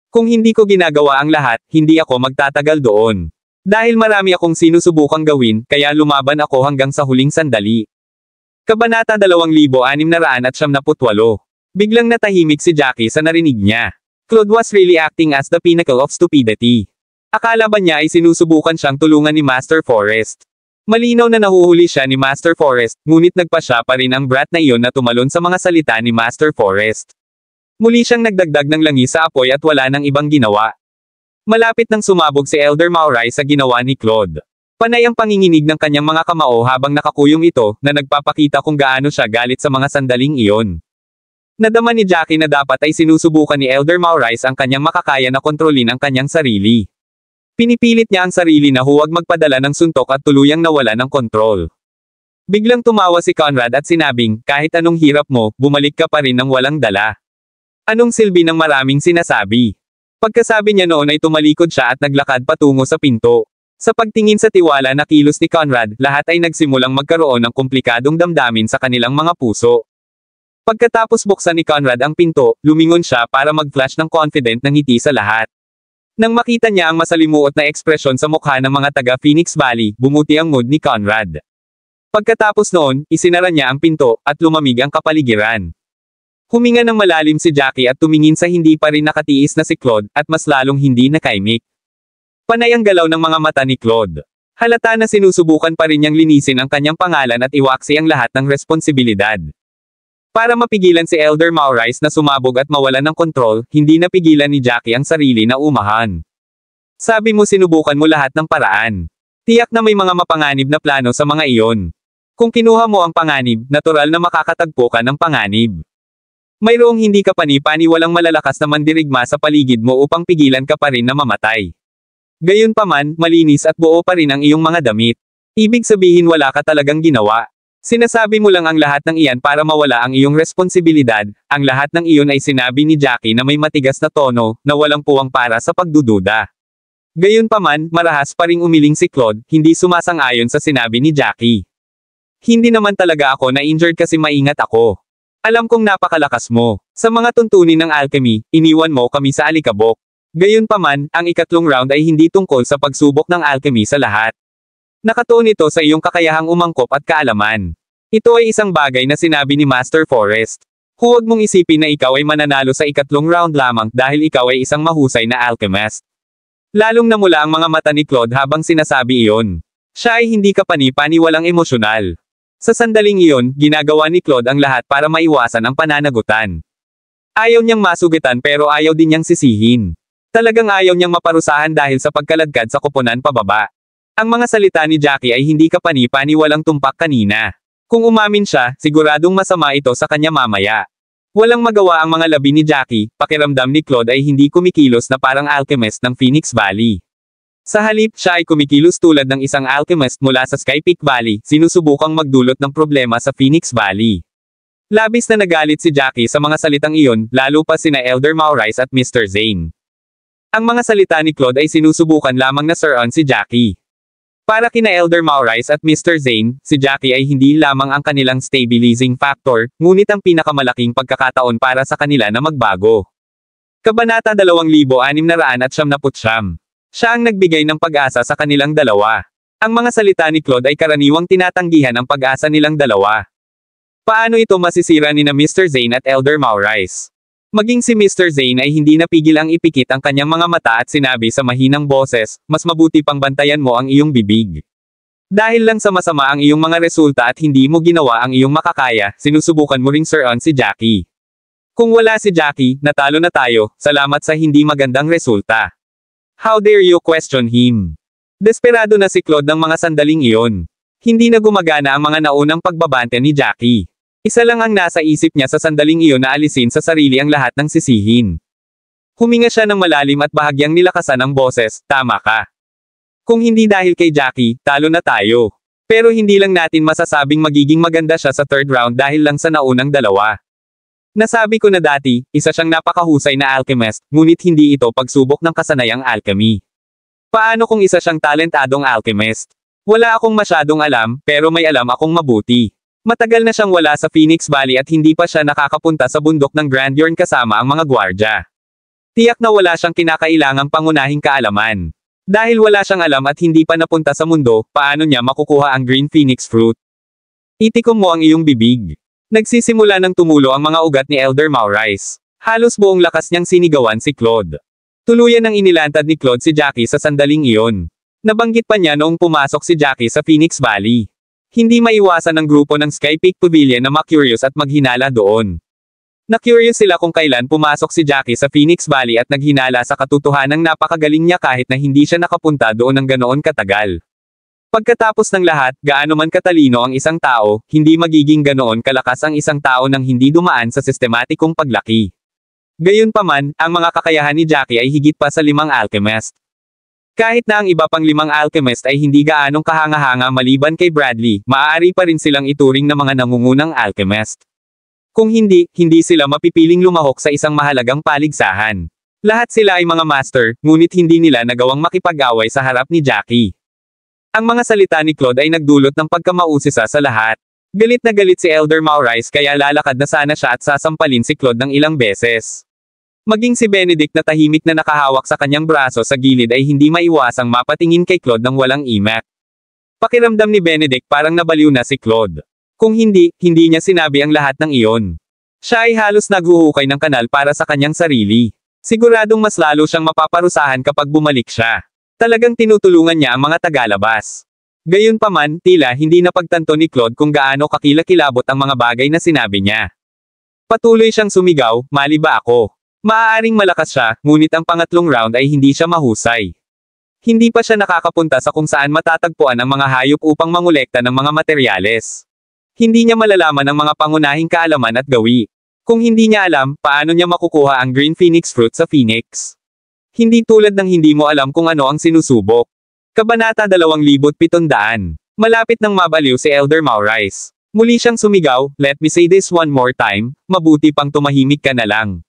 Speaker 2: Kung hindi ko ginagawa ang lahat, hindi ako magtatagal doon. Dahil marami akong sinusubukang gawin, kaya lumaban ako hanggang sa huling sandali. Kabanata 2678. Biglang natahimik si Jackie sa narinig niya. Claude was really acting as the pinnacle of stupidity. Akala ba niya ay sinusubukan siyang tulungan ni Master Forest? Malinaw na nahuhuli siya ni Master Forest, ngunit nagpa siya pa rin ang brat na iyon na tumalon sa mga salita ni Master Forest. Muli siyang nagdagdag ng langis sa apoy at wala nang ibang ginawa. Malapit nang sumabog si Elder Maurice sa ginawa ni Claude. Panay ang panginginig ng kanyang mga kamao habang nakakuyong ito, na nagpapakita kung gaano siya galit sa mga sandaling iyon. Nadama ni Jackie na dapat ay sinusubukan ni Elder Maurice ang kanyang makakaya na kontrolin ang kanyang sarili. Pinipilit niya ang sarili na huwag magpadala ng suntok at tuluyang nawala ng kontrol. Biglang tumawa si Conrad at sinabing, kahit anong hirap mo, bumalik ka pa rin ng walang dala. Anong silbi ng maraming sinasabi? Pagkasabi niya noon ay tumalikod siya at naglakad patungo sa pinto. Sa pagtingin sa tiwala na kilos ni Conrad, lahat ay nagsimulang magkaroon ng komplikadong damdamin sa kanilang mga puso. Pagkatapos buksan ni Conrad ang pinto, lumingon siya para mag-flash ng confident na ngiti sa lahat. Nang makita niya ang masalimuot na ekspresyon sa mukha ng mga taga Phoenix Valley, bumuti ang mood ni Conrad. Pagkatapos noon, isinara niya ang pinto, at lumamig ang kapaligiran. Huminga ng malalim si Jackie at tumingin sa hindi pa rin nakatiis na si Claude, at mas lalong hindi nakaimik. Panay ang galaw ng mga mata ni Claude. Halata na sinusubukan pa rin niyang linisin ang kanyang pangalan at iwaksi ang lahat ng responsibilidad. Para mapigilan si Elder Maurice na sumabog at mawalan ng kontrol, hindi napigilan ni Jackie ang sarili na umahan. Sabi mo sinubukan mo lahat ng paraan. Tiyak na may mga mapanganib na plano sa mga iyon. Kung kinuha mo ang panganib, natural na makakatagpo ka ng panganib. Mayroong hindi ka pani-paniwalang malalakas na mandirigma sa paligid mo upang pigilan ka pa rin na mamatay. Gayunpaman, malinis at buo pa rin ang iyong mga damit. Ibig sabihin wala ka talagang ginawa. Sinasabi mo lang ang lahat ng iyan para mawala ang iyong responsibilidad, ang lahat ng iyon ay sinabi ni Jackie na may matigas na tono, na walang puwang para sa pagdududa. Gayunpaman, marahas pa ring umiling si Claude, hindi sumasang-ayon sa sinabi ni Jackie. Hindi naman talaga ako na-injured kasi maingat ako. Alam kong napakalakas mo. Sa mga tuntunin ng alchemy, iniwan mo kami sa alikabok. Gayunpaman, ang ikatlong round ay hindi tungkol sa pagsubok ng alchemy sa lahat. Nakatuon ito sa iyong kakayahang umangkop at kaalaman. Ito ay isang bagay na sinabi ni Master Forest. Huwag mong isipin na ikaw ay mananalo sa ikatlong round lamang dahil ikaw ay isang mahusay na alchemist. Lalong namula ang mga mata ni Claude habang sinasabi iyon. Siya ay hindi ka pani-paniwalang emosyonal. Sa sandaling iyon, ginagawa ni Claude ang lahat para maiwasan ang pananagutan. Ayaw niyang masugitan pero ayaw din niyang sisihin. Talagang ayaw niyang maparusahan dahil sa pagkaladkad sa koponan pababa. Ang mga salita ni Jackie ay hindi kapani-paniwalang tumpak kanina. Kung umamin siya, siguradong masama ito sa kanya mamaya. Walang magawa ang mga labi ni Jackie, pakiramdam ni Claude ay hindi kumikilos na parang alchemist ng Phoenix Valley. Sa halip, siya ay kumikilos tulad ng isang alchemist mula sa Sky Peak Valley, sinusubukang magdulot ng problema sa Phoenix Valley. Labis na nagalit si Jackie sa mga salitang iyon, lalo pa sina Elder Maurice at Mr. Zane. Ang mga salita ni Claude ay sinusubukan lamang na suruan si Jackie. Para kina Elder Maurice at Mr. Zane, si Jackie ay hindi lamang ang kanilang stabilizing factor, ngunit ang pinakamalaking pagkakataon para sa kanila na magbago. Kabanata 2699. Siya ang nagbigay ng pag-asa sa kanilang dalawa. Ang mga salita ni Claude ay karaniwang tinatanggihan ang pag-asa nilang dalawa. Paano ito masisira ni na Mr. Zane at Elder Maurice? Maging si Mr. Zane ay hindi napigil ang ipikit ang kanyang mga mata at sinabi sa mahinang boses, mas mabuti pang bantayan mo ang iyong bibig. Dahil lang sa masama ang iyong mga resulta at hindi mo ginawa ang iyong makakaya, sinusubukan mo ring suruan si Jackie. Kung wala si Jackie, natalo na tayo, salamat sa hindi magandang resulta. How dare you question him? Desperado na si Claude ng mga sandaling iyon. Hindi na gumagana ang mga naunang pagbabante ni Jackie. Isa lang ang nasa isip niya sa sandaling iyon na alisin sa sarili ang lahat ng sisihin. Huminga siya ng malalim at bahagyang nilakasan ang boses, tama ka. Kung hindi dahil kay Jackie, talo na tayo. Pero hindi lang natin masasabing magiging maganda siya sa third round dahil lang sa naunang dalawa. Nasabi ko na dati, isa siyang napakahusay na alchemist, ngunit hindi ito pagsubok ng kasanayang alchemy. Paano kung isa siyang talentadong alchemist? Wala akong masyadong alam, pero may alam akong mabuti. Matagal na siyang wala sa Phoenix Valley at hindi pa siya nakakapunta sa bundok ng Grandeur kasama ang mga gwardya. Tiyak na wala siyang kinakailangang pangunahing kaalaman. Dahil wala siyang alam at hindi pa napunta sa mundo, paano niya makukuha ang Green Phoenix Fruit? Itikom mo ang iyong bibig. Nagsisimula ng tumulo ang mga ugat ni Elder Maurice. Halos buong lakas niyang sinigawan si Claude. Tuluyan ng inilantad ni Claude si Jackie sa sandaling iyon. Nabanggit pa niya noong pumasok si Jackie sa Phoenix Valley. Hindi maiwasan ng grupo ng Sky Peak Pavilion na ma-curious at maghinala doon. Na-curious sila kung kailan pumasok si Jackie sa Phoenix Valley at naghinala sa katotohanang napakagaling niya kahit na hindi siya nakapunta doon ng ganoon katagal. Pagkatapos ng lahat, gaano man katalino ang isang tao, hindi magiging ganoon kalakas ang isang tao nang hindi dumaan sa sistematikong paglaki. Gayunpaman, ang mga kakayahan ni Jackie ay higit pa sa 5 alchemist. Kahit na ang iba pang 5 alchemist ay hindi gaanong kahanga-hanga maliban kay Bradley, maaari pa rin silang ituring na mga nangungunang alchemist. Kung hindi, hindi sila mapipiling lumahok sa isang mahalagang paligsahan. Lahat sila ay mga master, ngunit hindi nila nagawang makipag-away sa harap ni Jackie. Ang mga salita ni Claude ay nagdulot ng pagkamausisa sa lahat. Galit na galit si Elder Maurice kaya lalakad na sana siya at sasampalin si Claude ng ilang beses. Maging si Benedict na tahimik na nakahawak sa kanyang braso sa gilid ay hindi maiwasang mapatingin kay Claude ng walang imak. Pakiramdam ni Benedict parang nabaliw na si Claude. Kung hindi, hindi niya sinabi ang lahat ng iyon. Siya ay halos naghuhukay ng kanal para sa kanyang sarili. Siguradong mas lalo siyang mapaparusahan kapag bumalik siya. Talagang tinutulungan niya ang mga tagalabas. Gayunpaman, tila hindi napagtanto ni Claude kung gaano kakilakilabot ang mga bagay na sinabi niya. Patuloy siyang sumigaw, mali ba ako? Maaaring malakas siya, ngunit ang pangatlong round ay hindi siya mahusay. Hindi pa siya nakakapunta sa kung saan matatagpuan ang mga hayop upang mangolekta ng mga materyales. Hindi niya malalaman ang mga pangunahing kaalaman at gawi. Kung hindi niya alam, paano niya makukuha ang Green Phoenix Fruit sa Phoenix? Hindi tulad ng hindi mo alam kung ano ang sinusubok. Kabanata 2700. Malapit nang mabaliw si Elder Maurice. Muli siyang sumigaw, let me say this one more time, mabuti pang tumahimik ka na lang.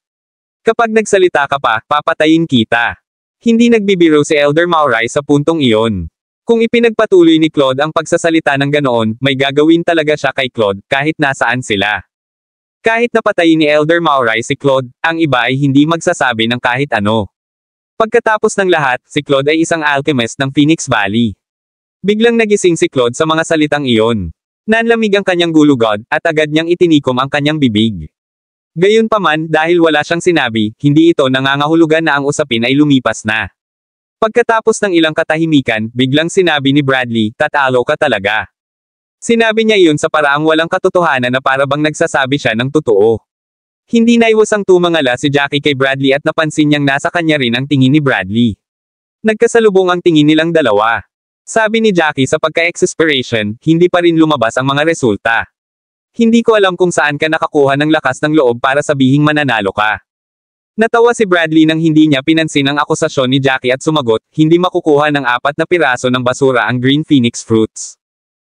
Speaker 2: Kapag nagsalita ka pa, papatayin kita. Hindi nagbibiro si Elder Maurice sa puntong iyon. Kung ipinagpatuloy ni Claude ang pagsasalita ng ganoon, may gagawin talaga siya kay Claude, kahit nasaan sila. Kahit napatayin ni Elder Maurice si Claude, ang iba ay hindi magsasabi ng kahit ano. Pagkatapos ng lahat, si Claude ay isang alchemist ng Phoenix Valley. Biglang nagising si Claude sa mga salitang iyon. Nanlamig ang kanyang gulugod, at agad niyang itinikom ang kanyang bibig. Gayunpaman, dahil wala siyang sinabi, hindi ito nangangahulugan na ang usapin ay lumipas na. Pagkatapos ng ilang katahimikan, biglang sinabi ni Bradley, tatalo ka talaga. Sinabi niya iyon sa paraang walang katotohanan na para bang nagsasabi siya ng totoo. Hindi naiwasang tumangala si Jackie kay Bradley at napansin niyang nasa kanya rin ang tingin ni Bradley. Nagkasalubong ang tingin nilang dalawa. Sabi ni Jackie sa pagka-exasperation, hindi pa rin lumabas ang mga resulta. Hindi ko alam kung saan ka nakakuha ng lakas ng loob para sabihing mananalo ka. Natawa si Bradley nang hindi niya pinansin ang akusasyon ni Jackie at sumagot, hindi makukuha ng 4 na piraso ng basura ang Green Phoenix Fruits.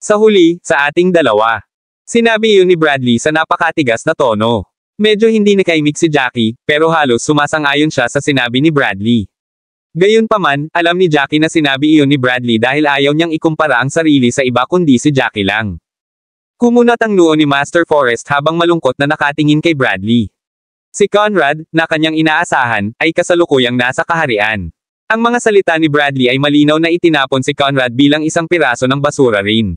Speaker 2: Sa huli, sa ating dalawa. Sinabi iyon ni Bradley sa napakatigas na tono. Medyo hindi nakaimik si Jackie, pero halos sumasang-ayon siya sa sinabi ni Bradley. Gayunpaman, alam ni Jackie na sinabi iyon ni Bradley dahil ayaw niyang ikumpara ang sarili sa iba kundi si Jackie lang. Kumunat ang noo ni Master Forrest habang malungkot na nakatingin kay Bradley. Si Conrad, na kanyang inaasahan, ay kasalukuyang nasa kaharian. Ang mga salita ni Bradley ay malinaw na itinapon si Conrad bilang isang piraso ng basura rin.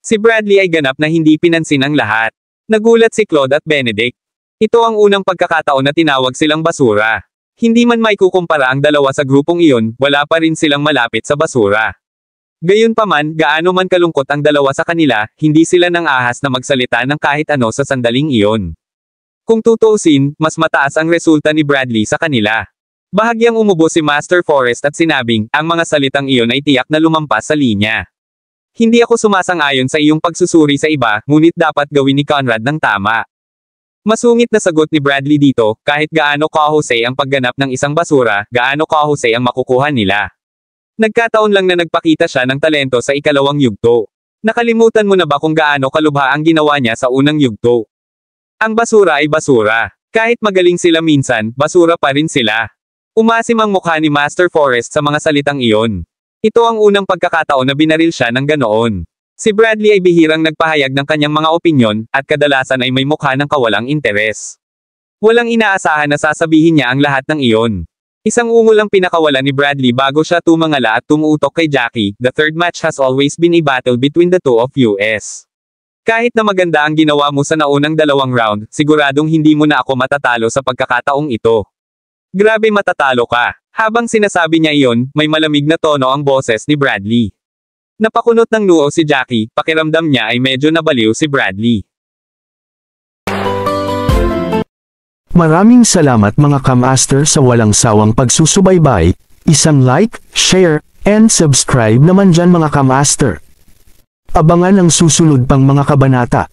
Speaker 2: Si Bradley ay ganap na hindi pinansin ang lahat. Nagulat si Claude at Benedict. Ito ang unang pagkakataon na tinawag silang basura. Hindi man maikukumpara ang dalawa sa grupong iyon, wala pa rin silang malapit sa basura. Gayunpaman, gaano man kalungkot ang dalawa sa kanila, hindi sila nang ahas na magsalita ng kahit ano sa sandaling iyon. Kung tutuusin, mas mataas ang resulta ni Bradley sa kanila. Bahagyang umubo si Master Forrest at sinabing, ang mga salitang iyon ay tiyak na lumampas sa linya. Hindi ako sumasang-ayon sa iyong pagsusuri sa iba, ngunit dapat gawin ni Conrad ng tama. Masungit na sagot ni Bradley dito, kahit gaano kahusay ang pagganap ng isang basura, gaano kahusay ang makukuha nila. Nagkataon lang na nagpakita siya ng talento sa ikalawang yugto. Nakalimutan mo na ba kung gaano kalubha ang ginawa niya sa unang yugto? Ang basura ay basura. Kahit magaling sila minsan, basura pa rin sila. Umasim ang mukha ni Master Forrest sa mga salitang iyon. Ito ang unang pagkakataon na binaril siya ng ganoon. Si Bradley ay bihirang nagpahayag ng kanyang mga opinyon, at kadalasan ay may mukha ng kawalang interes. Walang inaasahan na sasabihin niya ang lahat ng iyon. Isang ungol ang pinakawalan ni Bradley bago siya tumangala at tumuutok kay Jackie. The third match has always been a battle between the two of us. Kahit na maganda ang ginawa mo sa naunang 2 round, siguradong hindi mo na ako matatalo sa pagkakataong ito. Grabe matatalo ka. Habang sinasabi niya iyon, may malamig na tono ang boses ni Bradley. Napakunot ng noo si Jackie, pakiramdam niya ay medyo nabaliw si Bradley.
Speaker 1: Maraming salamat mga kamaster sa walang sawang pagsusubaybay, isang like, share, and subscribe naman dyan mga kamaster. Abangan ang susunod pang mga kabanata.